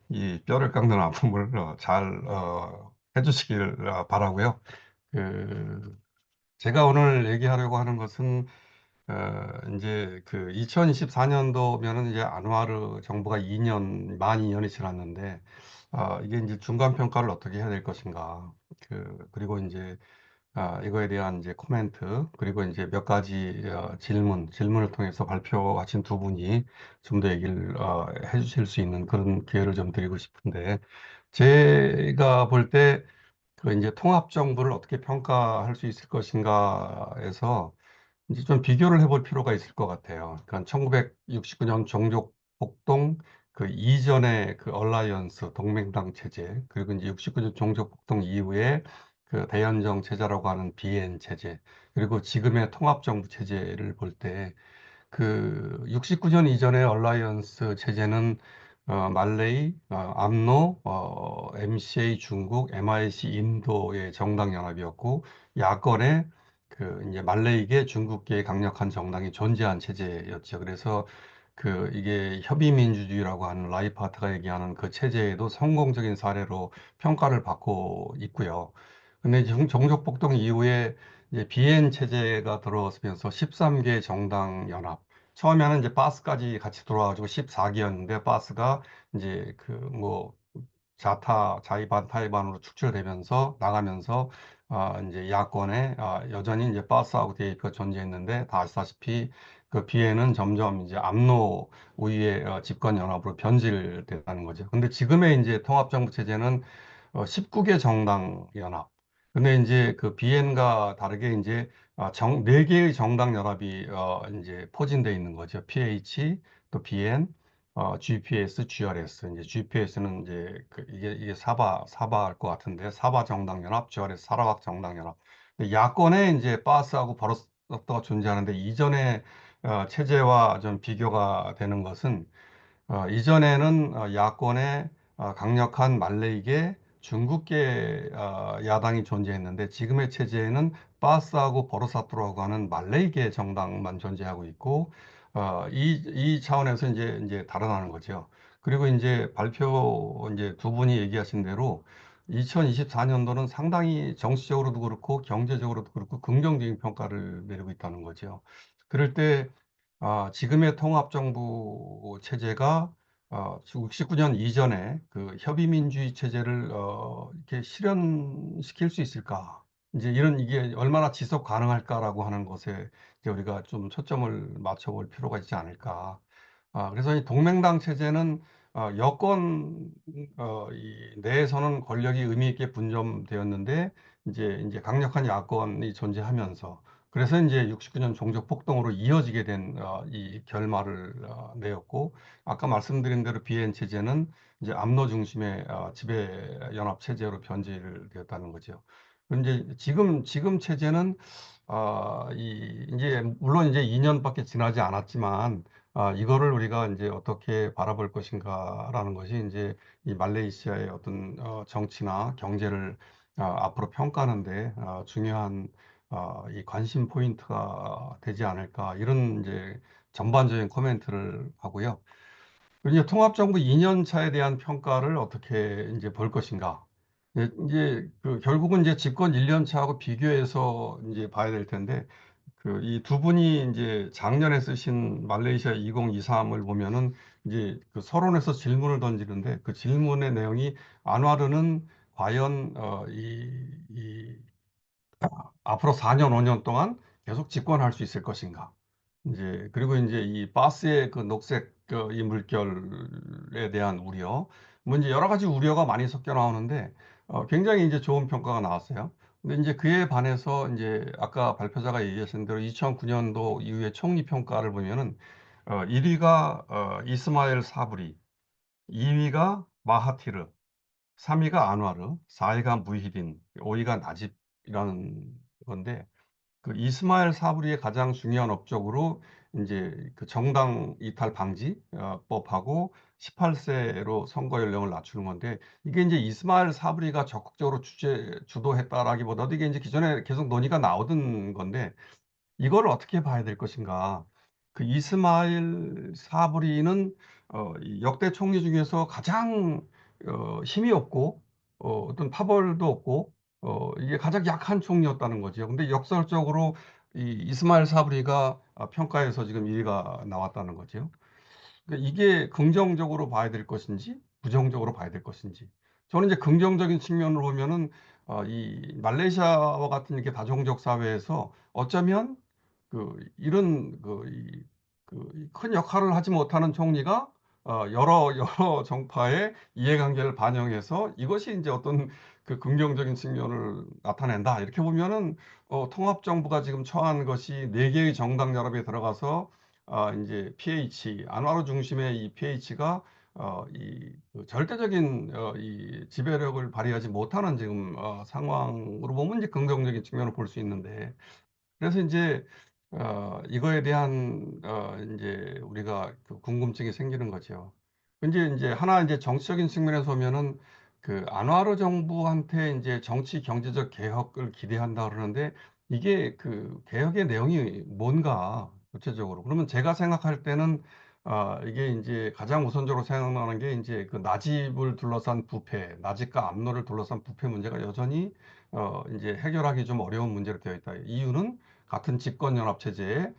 Speaker 4: 이 뼈를 깎는 아픔을 잘 해주시길 바라고요. 그 제가 오늘 얘기하려고 하는 것은 이제 그 2024년도면은 이제 안와르 정부가 만 2년이 지났는데, 이게 이제 중간 평가를 어떻게 해야 될 것인가. 그리고 이제, 이거에 대한 이제 코멘트, 그리고 이제 몇 가지 질문을 통해서 발표하신 두 분이 좀 더 얘기를 해 주실 수 있는 그런 기회를 좀 드리고 싶은데, 제가 볼 때 그 이제 통합 정부를 어떻게 평가할 수 있을 것인가에서 이제 좀 비교를 해볼 필요가 있을 것 같아요. 그러니까 1969년 종족 폭동 그 이전의 그 얼라이언스 동맹당 체제, 그리고 이제 69년 종족 폭동 이후에 그 대연정 체제라고 하는 비엔 체제, 그리고 지금의 통합 정부 체제를 볼 때 그 69년 이전의 얼라이언스 체제는 말레이, 암노, MCA 중국, MIC 인도의 정당 연합이었고 야권에 그 이제 말레이계, 중국계 강력한 정당이 존재한 체제였죠. 그래서 이게 협의민주주의라고 하는 라이파트가 얘기하는 그 체제에도 성공적인 사례로 평가를 받고 있고요. 근데 이제 종족폭동 이후에 이제 비엔 체제가 들어서면서 13개 정당 연합. 처음에는 이제 바스까지 같이 들어와가지고 14개였는데 바스가 이제 자의반 타의반으로 축출되면서 나가면서 이제 야권에 여전히 이제 바스하고 DAP가 존재했는데 다 아시다시피 그 비엔은 점점 이제 암노 우위의 집권 연합으로 변질됐다는 거죠. 근데 지금의 이제 통합정부 체제는 19개 정당 연합. 근데 이제 그 비엔과 다르게 이제 4개의 정당 연합이 이제 포진되어 있는 거죠. PH, 또 BN, GPS, GRS. 이제 GPS는 이제 이게 사바일 것 같은데 사바 정당 연합, GRS 사라왁 정당 연합. 근데 야권에 이제 바스하고 버럭스가 존재하는데 이전의 체제와 좀 비교가 되는 것은 이전에는 야권에 강력한 말레이계, 중국계 야당이 존재했는데 지금의 체제에는 바스하고 버르사투라고 하는 말레이계 정당만 존재하고 있고 이 차원에서 이제 달아나는 거죠. 그리고 이제 이제 두 분이 얘기하신 대로 2024년도는 상당히 정치적으로도 그렇고 경제적으로도 그렇고 긍정적인 평가를 내리고 있다는 거죠. 그럴 때 지금의 통합정부 체제가 69년 이전에 그 협의민주주의 체제를 이렇게 실현시킬 수 있을까? 이제 이게 얼마나 지속 가능할까라고 하는 것에 이제 우리가 좀 초점을 맞춰볼 필요가 있지 않을까. 그래서 이 동맹당 체제는 여권 이 내에서는 권력이 의미 있게 분점되었는데 이제 강력한 야권이 존재하면서 그래서 이제 69년 종족 폭동으로 이어지게 된 이 결말을 내었고 아까 말씀드린 대로 비엔 체제는 이제 암로 중심의 지배 연합 체제로 변질되었다는 거죠. 그런데 지금 체제는 이제 물론 이제 2년밖에 지나지 않았지만 이거를 우리가 이제 어떻게 바라볼 것인가라는 것이 이제 이 말레이시아의 어떤 정치나 경제를 앞으로 평가하는데 중요한 이 관심 포인트가 되지 않을까 이런 이제 전반적인 코멘트를 하고요. 이제 통합정부 2년 차에 대한 평가를 어떻게 이제 볼 것인가? 이제 결국은 이제 집권 1년 차하고 비교해서 이제 봐야 될 텐데 이 두 분이 이제 작년에 쓰신 말레이시아 2023을 보면은 이제 그 서론에서 질문을 던지는데 그 질문의 내용이 안와르는 과연 앞으로 4년, 5년 동안 계속 집권할 수 있을 것인가? 이제 그리고 이제 이 바스의 그 녹색 이 물결에 대한 우려, 뭐 이제 여러 가지 우려가 많이 섞여 나오는데 굉장히 이제 좋은 평가가 나왔어요. 근데 이제 그에 반해서 이제 아까 발표자가 얘기하신 대로 2009년도 이후에 총리 평가를 보면은 1위가 이스마일 사브리, 2위가 마하티르, 3위가 안와르, 4위가 무히딘, 5위가 나집이라는 건데 그 이스마일 사브리의 가장 중요한 업적으로 이제 그 정당 이탈 방지 법하고 18세로 선거 연령을 낮추는 건데 이게 이제 이스마일 사브리가 적극적으로 주도했다라기보다도 이게 이제 기존에 계속 논의가 나오던 건데 이걸 어떻게 봐야 될 것인가? 그 이스마일 사브리는 이 역대 총리 중에서 가장 힘이 없고 어떤 파벌도 없고 이게 가장 약한 총리였다는 거죠. 근데 역설적으로 이 이스마일 사브리가 평가에서 지금 1위가 나왔다는 거죠. 그러니까 이게 긍정적으로 봐야 될 것인지 부정적으로 봐야 될 것인지 저는 이제 긍정적인 측면으로 보면은 이 말레이시아와 같은 이렇게 다종족 사회에서 어쩌면 이런 큰 역할을 하지 못하는 총리가 여러 정파의 이해관계를 반영해서 이것이 이제 어떤 그 긍정적인 측면을 나타낸다. 이렇게 보면은 통합정부가 지금 처한 것이 네 개의 정당 연합에 들어가서 이제 PH 안와르 중심의 이 PH가 그 절대적인 이 지배력을 발휘하지 못하는 지금 상황으로 보면 이제 긍정적인 측면을 볼 수 있는데 그래서 이제 이거에 대한 이제 우리가 그 궁금증이 생기는 거죠. 이제 하나 이제 정치적인 측면에서 보면은 그 안와르 정부한테 이제 정치 경제적 개혁을 기대한다 그러는데 이게 그 개혁의 내용이 뭔가 구체적으로 그러면 제가 생각할 때는 이게 이제 가장 우선적으로 생각나는 게 이제 그 나집을 둘러싼 부패, 나집과 압로를 둘러싼 부패 문제가 여전히 이제 해결하기 좀 어려운 문제로 되어 있다. 이유는 같은 집권연합체제의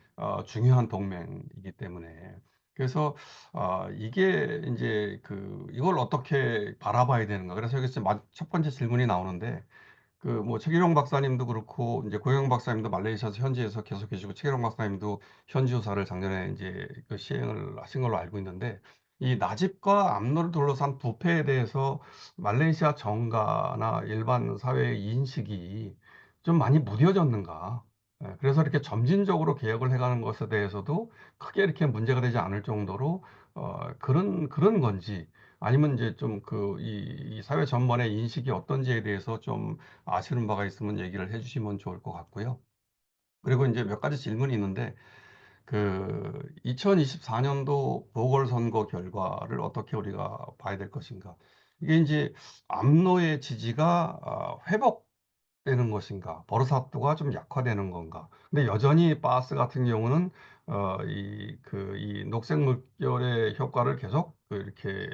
Speaker 4: 중요한 동맹이기 때문에. 그래서 이게 이제 이걸 어떻게 바라봐야 되는가. 그래서 여기서 첫 번째 질문이 나오는데 그 뭐 최기룡 박사님도 그렇고 이제 고영 박사님도 말레이시아에서 현지에서 계속 계시고 최기룡 박사님도 현지 조사를 작년에 이제 그 시행을 하신 걸로 알고 있는데 이 나집과 압로를 둘러싼 부패에 대해서 말레이시아 정가나 일반 사회의 인식이 좀 많이 무뎌졌는가? 그래서 이렇게 점진적으로 개혁을 해가는 것에 대해서도 크게 이렇게 문제가 되지 않을 정도로 그런 건지 아니면 이제 좀 이 사회 전반의 인식이 어떤지에 대해서 좀 아시는 바가 있으면 얘기를 해주시면 좋을 것 같고요. 그리고 이제 몇 가지 질문이 있는데, 2024년도 보궐선거 결과를 어떻게 우리가 봐야 될 것인가. 이게 이제 암로의 지지가 회복되는 것인가, 버르사투가 좀 약화되는 건가. 근데 여전히 바스 같은 경우는 이 녹색 물결의 효과를 계속 이렇게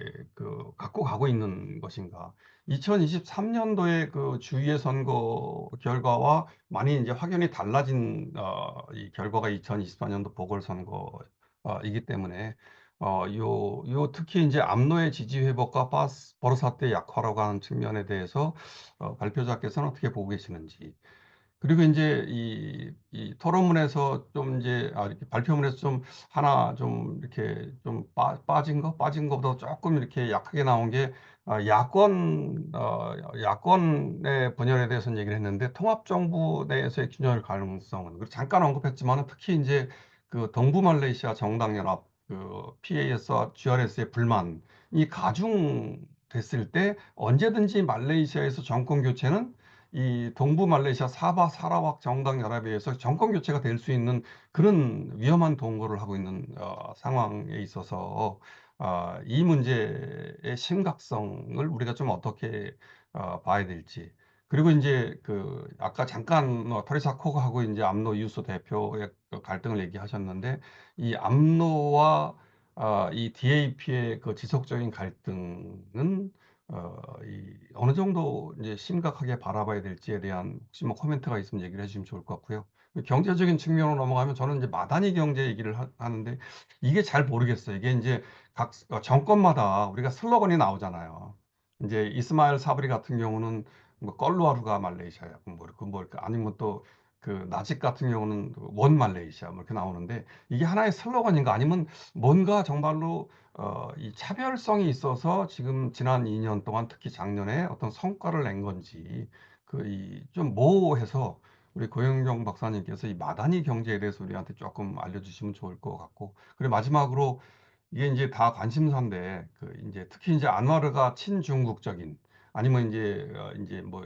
Speaker 4: 갖고 가고 있는 것인가. 2023년도의 그 주위의 선거 결과와 많이 이제 확연히 달라진 이 결과가 2024년도 보궐선거이기 때문에 요 특히 이제 암로의 지지 회복과 버르사태 약화라고 하는 측면에 대해서 발표자께서는 어떻게 보고 계시는지 그리고 이제 이 토론문에서 좀 이제 이렇게 발표문에서 좀 하나 좀 이렇게 좀 빠진 거보다 조금 이렇게 약하게 나온 게 야권의 분열에 대해서는 얘기를 했는데 통합정부 내에서의 균열 가능성은 그리고 잠깐 언급했지만은 특히 이제 그 동부 말레이시아 정당연합 PAS와 GRS의 불만이 가중됐을 때 언제든지 말레이시아에서 정권 교체는 이 동부 말레이시아 사바 사라왁 정당 연합에 의해서 정권 교체가 될 수 있는 그런 위험한 동거를 하고 있는 상황에 있어서 이 문제의 심각성을 우리가 좀 어떻게 봐야 될지. 그리고 이제 아까 잠깐 터리사 코그하고 이제 암로 유소 대표의 그 갈등을 얘기하셨는데 이 암로와 이 DAP의 그 지속적인 갈등은 어느 정도 이제 심각하게 바라봐야 될지에 대한 혹시 뭐 코멘트가 있으면 얘기를 해주시면 좋을 것 같고요. 경제적인 측면으로 넘어가면 저는 이제 마다니 경제 얘기를 하는데 이게 잘 모르겠어요. 이게 이제 각 정권마다 우리가 슬로건이 나오잖아요. 이제 이스마일 사브리 같은 경우는 뭐 껄루아루가 말레이시아야. 아니면 또 나직 같은 경우는 원 말레이시아 뭐 이렇게 나오는데 이게 하나의 슬로건인가 아니면 뭔가 정말로 이 차별성이 있어서 지금 지난 2년 동안 특히 작년에 어떤 성과를 낸 건지 좀 모호해서 우리 고영경 박사님께서 이 마다니 경제에 대해서 우리한테 조금 알려주시면 좋을 것 같고, 그리고 마지막으로 이게 이제 다 관심사인데, 이제 특히 이제 안와르가 친중국적인, 아니면 이제 뭐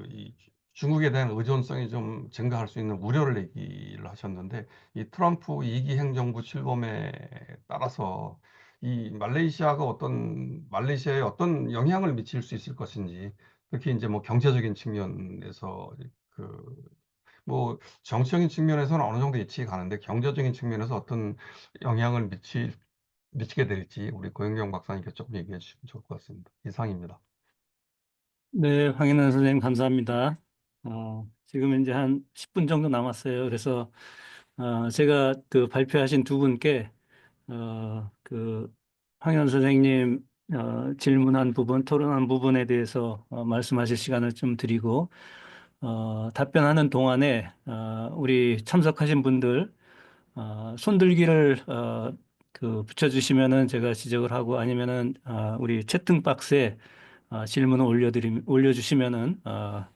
Speaker 4: 이 중국에 대한 의존성이 좀 증가할 수 있는 우려를 얘기를 하셨는데, 이 트럼프 2기 행정부 출범에 따라서 이 말레이시아에 어떤 영향을 미칠 수 있을 것인지, 특히 이제 뭐 경제적인 측면에서 뭐 정치적인 측면에서는 어느 정도 예측이 가는데, 경제적인 측면에서 어떤 영향을 미치게 될지 우리 고영경 박사님께 조금 얘기해 주시면 좋을 것 같습니다. 이상입니다.
Speaker 1: 네, 황인원 선생님 감사합니다. 지금 이제 한 10분 정도 남았어요. 그래서 제가 그 발표하신 두 분께 그 황인원 선생님 질문한 부분, 토론한 부분에 대해서 말씀하실 시간을 좀 드리고 답변하는 동안에 우리 참석하신 분들 손들기를 붙여주시면은 제가 지적을 하고 아니면은 우리 채팅 박스에 질문을 올려주시면은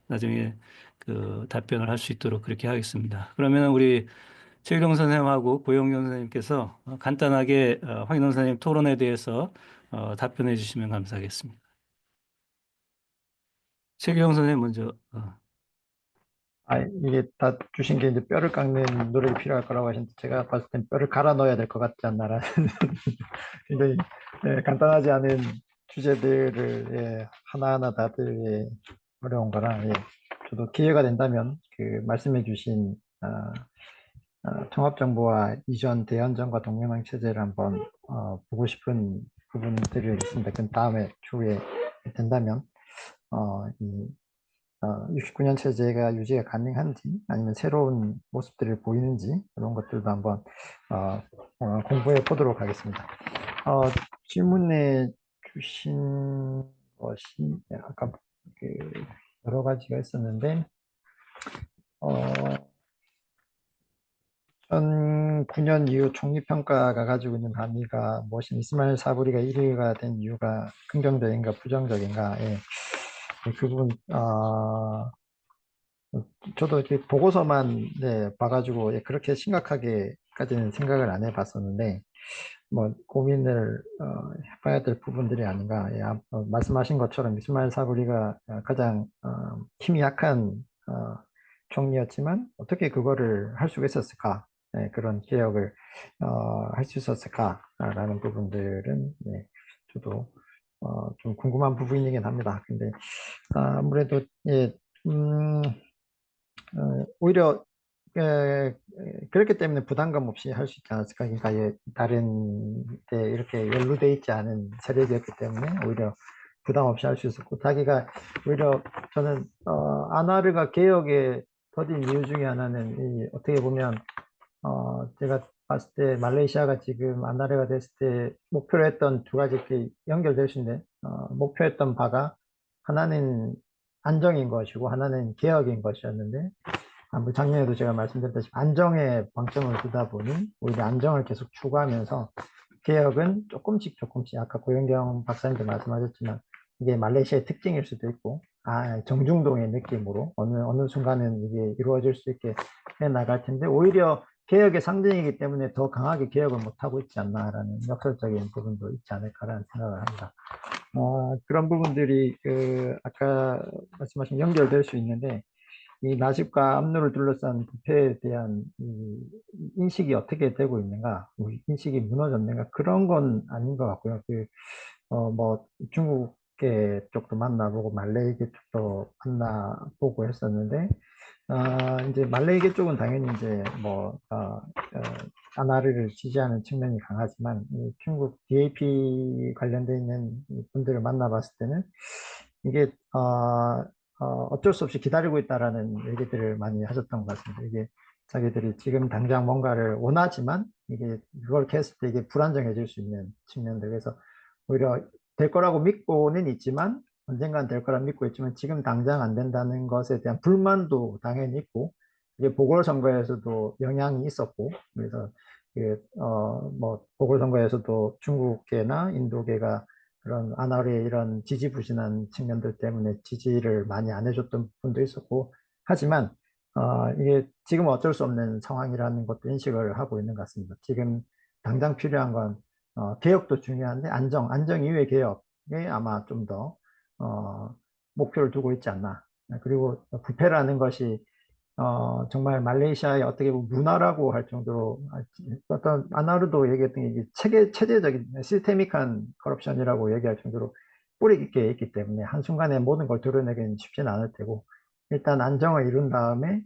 Speaker 1: 나중에 그 답변을 할 수 있도록 그렇게 하겠습니다. 그러면 우리 최기동 선생님하고 고영경 선생님께서 간단하게 황인원 선생님 토론에 대해서 답변해 주시면 감사하겠습니다. 최기동 선생님 먼저.
Speaker 2: 이게 다 주신 게 이제 뼈를 깎는 노력이 필요할 거라고 하시는데 제가 봤을 땐 뼈를 갈아 넣어야 될 것 같지 않나라는 굉장히 간단하지 않은 주제들을 하나하나 다들 어려운 거라 저도 기회가 된다면 그 말씀해 주신 통합정부와 이전 대연정과 동명항 체제를 한번 보고 싶은 부분들이 있습니다. 그 다음에 추후에 된다면 이 69년 체제가 유지가 가능한지 아니면 새로운 모습들을 보이는지 그런 것들도 한번 공부해 보도록 하겠습니다. 질문해 주신 것이 아까 그 여러 가지가 있었는데 2009년 이후 총리평가가 가지고 있는 함의가 무엇인 이스마일 사부리가 1위가 된 이유가 긍정적인가 부정적인가 그 부분 저도 이렇게 보고서만 봐가지고 그렇게 심각하게까지는 생각을 안 해봤었는데 뭐 고민을 해봐야 될 부분들이 아닌가. 말씀하신 것처럼 이스마일 사부리가 가장 힘이 약한 총리였지만 어떻게 그거를 할 수가 있었을까? 그런 개혁을 할 수 있었을까라는 부분들은 저도 좀 궁금한 부분이긴 합니다. 근데 아무래도 오히려 그렇기 때문에 부담감 없이 할 수 있지 않았을까. 그러니까 다른 데 이렇게 연루돼 있지 않은 세력이었기 때문에 오히려 부담 없이 할 수 있었고 자기가 오히려 저는 아나르가 개혁에 더딘 이유 중에 하나는 어떻게 보면 제가 봤을 때 말레이시아가 지금 아나르가 됐을 때 목표로 했던 두 가지 이렇게 연결될 수 있는데 목표했던 바가 하나는 안정인 것이고 하나는 개혁인 것이었는데 작년에도 제가 말씀드렸다시피 안정에 방점을 두다 보니 오히려 안정을 계속 추구하면서 개혁은 조금씩 아까 고영경 박사님도 말씀하셨지만 이게 말레이시아의 특징일 수도 있고 정중동의 느낌으로 어느 순간은 이게 이루어질 수 있게 해 나갈 텐데 오히려 개혁의 상징이기 때문에 더 강하게 개혁을 못하고 있지 않나라는 역설적인 부분도 있지 않을까라는 생각을 합니다. 그런 부분들이 아까 말씀하신 연결될 수 있는데 이 나십과 압류를 둘러싼 부패에 대한 이 인식이 어떻게 되고 있는가, 우리 인식이 무너졌는가 그런 건 아닌 것 같고요. 뭐 중국계 쪽도 만나보고 말레이계 쪽도 만나보고 했었는데 이제 말레이계 쪽은 당연히 이제 뭐 아나르를 지지하는 측면이 강하지만 이 중국 DAP 관련돼 있는 분들을 만나봤을 때는 이게 어쩔 수 없이 기다리고 있다라는 얘기들을 많이 하셨던 것 같습니다. 이게 자기들이 지금 당장 뭔가를 원하지만 이게 그걸 했을 때 이게 불안정해질 수 있는 측면들. 그래서 오히려 될 거라고 믿고는 있지만 언젠간 될 거라 믿고 있지만 지금 당장 안 된다는 것에 대한 불만도 당연히 있고 이게 보궐선거에서도 영향이 있었고 그래서 뭐 보궐선거에서도 중국계나 인도계가 그런 안활의 이런 지지부진한 측면들 때문에 지지를 많이 안 해줬던 분도 있었고, 하지만 이게 지금 어쩔 수 없는 상황이라는 것도 인식을 하고 있는 것 같습니다. 지금 당장 필요한 건 개혁도 중요한데 안정 이후의 개혁에 아마 좀 더 목표를 두고 있지 않나. 그리고 부패라는 것이 정말 말레이시아의 어떻게 보면 문화라고 할 정도로 어떤 아나르도 얘기했던 게 체제적인 시스테믹한 커럽션이라고 얘기할 정도로 뿌리 깊게 있기 때문에 한순간에 모든 걸 드러내기는 쉽지는 않을 테고 일단 안정을 이룬 다음에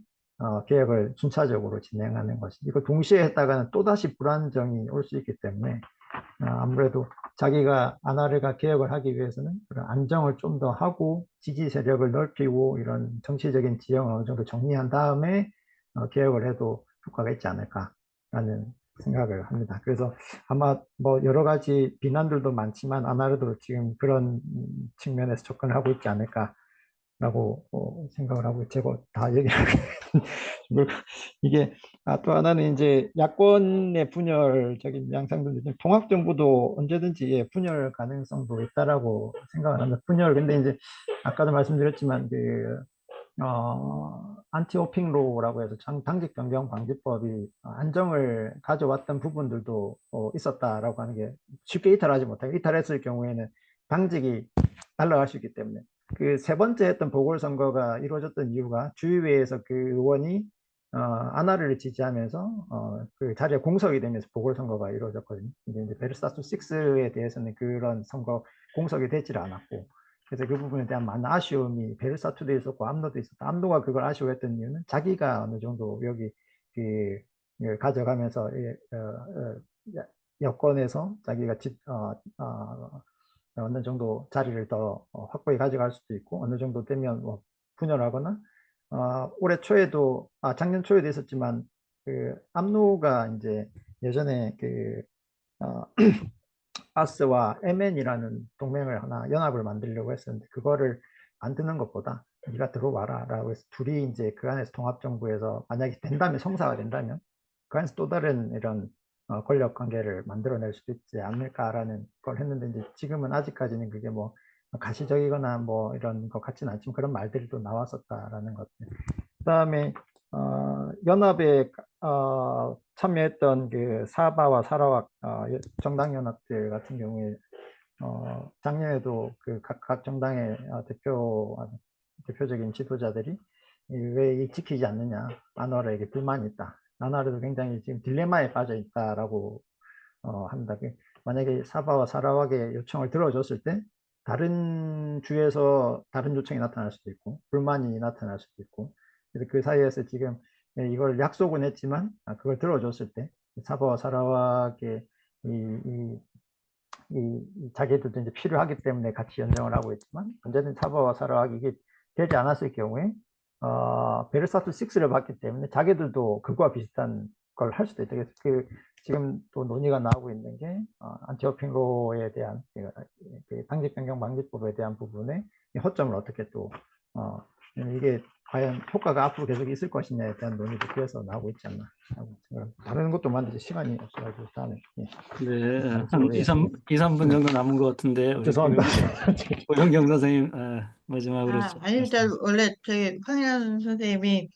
Speaker 2: 개혁을 순차적으로 진행하는 것이 이거 동시에 했다가는 또다시 불안정이 올 수 있기 때문에 아무래도 자기가 아나르가 개혁을 하기 위해서는 그런 안정을 좀 더 하고 지지 세력을 넓히고 이런 정치적인 지형을 어느 정도 정리한 다음에 개혁을 해도 효과가 있지 않을까라는 생각을 합니다. 그래서 아마 뭐 여러 가지 비난들도 많지만 아나르도 지금 그런 측면에서 접근을 하고 있지 않을까라고 생각을 하고 제가 다 얘기하고 이게 또 하나는 이제 야권의 분열적인 양상도 있지만 통합정부도 언제든지 분열 가능성도 있다라고 생각을 합니다. 분열 근데 이제 아까도 말씀드렸지만 그 안티오핑로라고 해서 당직 변경 방지법이 안정을 가져왔던 부분들도 있었다라고 하는 게 쉽게 이탈하지 못하고 이탈했을 경우에는 당직이 날아갈 수 있기 때문에 그 세 번째 했던 보궐선거가 이루어졌던 이유가 주의회에서 그 의원이 아나르를 지지하면서 그 자리에 공석이 되면서 보궐선거가 이루어졌거든요. 이제 베르사투 6에 대해서는 그런 선거 공석이 되질 않았고 그래서 그 부분에 대한 많은 아쉬움이 베르사투도 있었고 암노도 있었다. 암노가 그걸 아쉬워했던 이유는 자기가 어느 정도 여기 가져가면서 여권에서 자기가 어느 정도 자리를 더 확고히 가져갈 수도 있고 어느 정도 되면 뭐 분열하거나 올해 초에도 작년 초에도 있었지만 그 암노가 이제 예전에 그 아스와 MN이라는 동맹을 하나 연합을 만들려고 했었는데 그거를 만드는 것보다 네가 들어와라 라고 해서 둘이 이제 그 안에서 통합정부에서 만약에 된다면 성사가 된다면 그 안에서 또 다른 이런 권력 관계를 만들어낼 수도 있지 않을까라는 걸 했는데 이제 지금은 아직까지는 그게 뭐 가시적이거나 뭐 이런 것 같지는 않지만 그런 말들이 또 나왔었다라는 것들. 그다음에 연합에 참여했던 그 사바와 사라왁 정당 연합들 같은 경우에 작년에도 그 각 정당의 대표적인 지도자들이 왜 지키지 않느냐 아나르에게 불만이 있다. 아나르도 굉장히 지금 딜레마에 빠져 있다라고 합니다. 만약에 사바와 사라왁의 요청을 들어줬을 때 다른 주에서 다른 요청이 나타날 수도 있고 불만이 나타날 수도 있고 그래서 그 사이에서 지금 이걸 약속은 했지만 그걸 들어줬을 때 사바와 사라왁의 자기들도 이제 필요하기 때문에 같이 연정을 하고 있지만 언제든 사바와 사라왁이 이게 되지 않았을 경우에 베르사투 6를 받기 때문에 자기들도 그거와 비슷한 걸 할 수도 있다. 그래서 지금 또 논의가 나오고 있는 게 안티오핑로에 대한 그 당직 변경 방지법에 대한 부분에 허점을 어떻게 또 이게 과연 효과가 앞으로 계속 있을 것이냐에 대한 논의도 그래서 나오고 있지 않나 하고 생각합니다. 다른 것도 많은데 시간이 없어가지고 다음에
Speaker 1: 네, 한 2, 3분 정도 남은 것 같은데 우리
Speaker 2: 죄송합니다.
Speaker 1: 고영경 선생님 마지막으로
Speaker 3: 아닙니다. 원래 저희 황희연 선생님이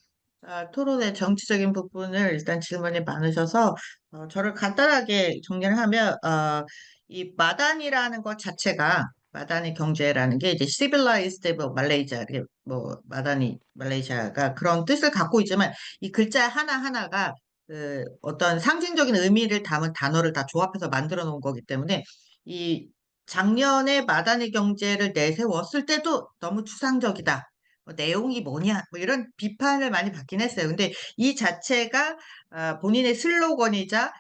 Speaker 3: 토론의 정치적인 부분을 일단 질문이 많으셔서 저를 간단하게 정리를 하면 이 마다니라는 것 자체가 마다니 경제라는 게 이제 civilized 말레이시아 뭐 마다니 말레이시아가 그런 뜻을 갖고 있지만 이 글자 하나하나가 그 어떤 상징적인 의미를 담은 단어를 다 조합해서 만들어 놓은 거기 때문에 이 작년에 마다니 경제를 내세웠을 때도 너무 추상적이다. 내용이 뭐냐, 뭐 이런 비판을 많이 받긴 했어요. 근데 이 자체가 본인의 슬로건이자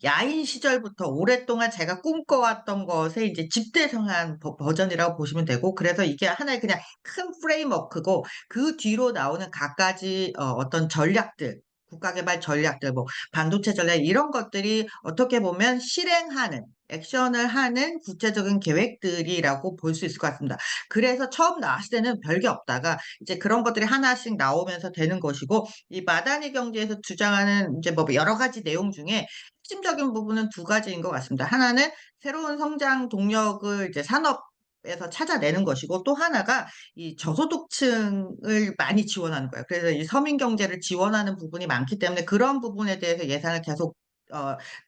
Speaker 3: 야인 시절부터 오랫동안 제가 꿈꿔왔던 것의 이제 집대성한 버전이라고 보시면 되고, 그래서 이게 하나의 그냥 큰 프레임워크고, 그 뒤로 나오는 갖가지 어떤 전략들, 국가개발 전략들, 뭐 반도체 전략 이런 것들이 어떻게 보면 실행하는 액션을 하는 구체적인 계획들이라고 볼 수 있을 것 같습니다. 그래서 처음 나왔을 때는 별게 없다가 이제 그런 것들이 하나씩 나오면서 되는 것이고 이 마다니 경제에서 주장하는 이제 뭐 여러 가지 내용 중에 핵심적인 부분은 두 가지인 것 같습니다. 하나는 새로운 성장 동력을 이제 산업에서 찾아내는 것이고, 또 하나가 이 저소득층을 많이 지원하는 거예요. 그래서 이 서민 경제를 지원하는 부분이 많기 때문에 그런 부분에 대해서 예산을 계속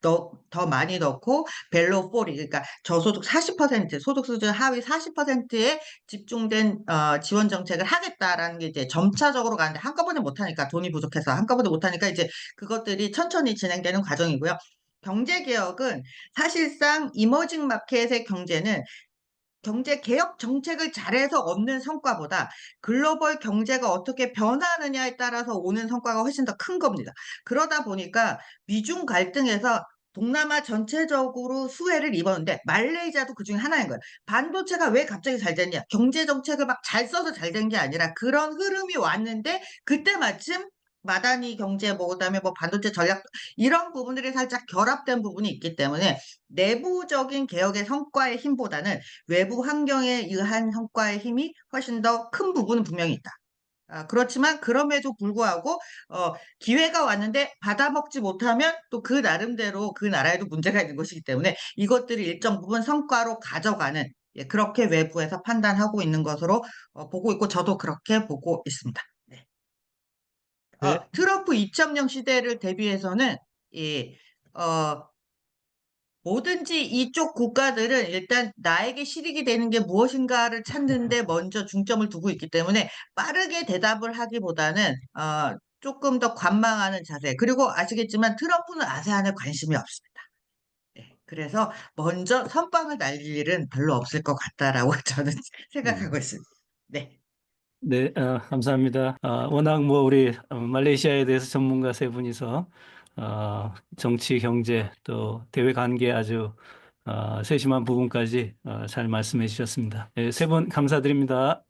Speaker 3: 더 많이 넣고 벨로우 40, 그러니까 저소득 40%, 소득 수준 하위 40%에 집중된 지원 정책을 하겠다라는 게 이제 점차적으로 가는데, 한꺼번에 못하니까, 돈이 부족해서 한꺼번에 못하니까 이제 그것들이 천천히 진행되는 과정이고요. 경제 개혁은 사실상 이머징 마켓의 경제는 경제 개혁 정책을 잘해서 얻는 성과보다 글로벌 경제가 어떻게 변하느냐에 따라서 오는 성과가 훨씬 더 큰 겁니다. 그러다 보니까 미중 갈등에서 동남아 전체적으로 수혜를 입었는데 말레이시아도 그중에 하나인 거예요. 반도체가 왜 갑자기 잘 됐냐? 경제 정책을 막 잘 써서 잘 된 게 아니라 그런 흐름이 왔는데, 그때 마침 마다니 경제, 뭐 그다음에 뭐 반도체 전략, 이런 부분들이 살짝 결합된 부분이 있기 때문에 내부적인 개혁의 성과의 힘보다는 외부 환경에 의한 성과의 힘이 훨씬 더 큰 부분은 분명히 있다. 그렇지만 그럼에도 불구하고 기회가 왔는데 받아먹지 못하면 또 그 나름대로 그 나라에도 문제가 있는 것이기 때문에 이것들이 일정 부분 성과로 가져가는, 예, 그렇게 외부에서 판단하고 있는 것으로 보고 있고, 저도 그렇게 보고 있습니다. 네.
Speaker 1: 네,
Speaker 3: 트럼프 2.0 시대를 대비해서는 이 뭐든지 이쪽 국가들은 일단 나에게 실익이 되는 게 무엇인가를 찾는데 먼저 중점을 두고 있기 때문에 빠르게 대답을 하기보다는 조금 더 관망하는 자세. 그리고 아시겠지만 트럼프는 아세안에 관심이 없습니다. 네, 그래서 먼저 선빵을 날릴 일은 별로 없을 것 같다라고 저는 생각하고 있습니다. 네.
Speaker 1: 네, 감사합니다. 워낙 뭐 우리 말레이시아에 대해서 전문가 세 분이서 정치, 경제 또 대외 관계 아주 세심한 부분까지 잘 말씀해 주셨습니다. 세 분 감사드립니다.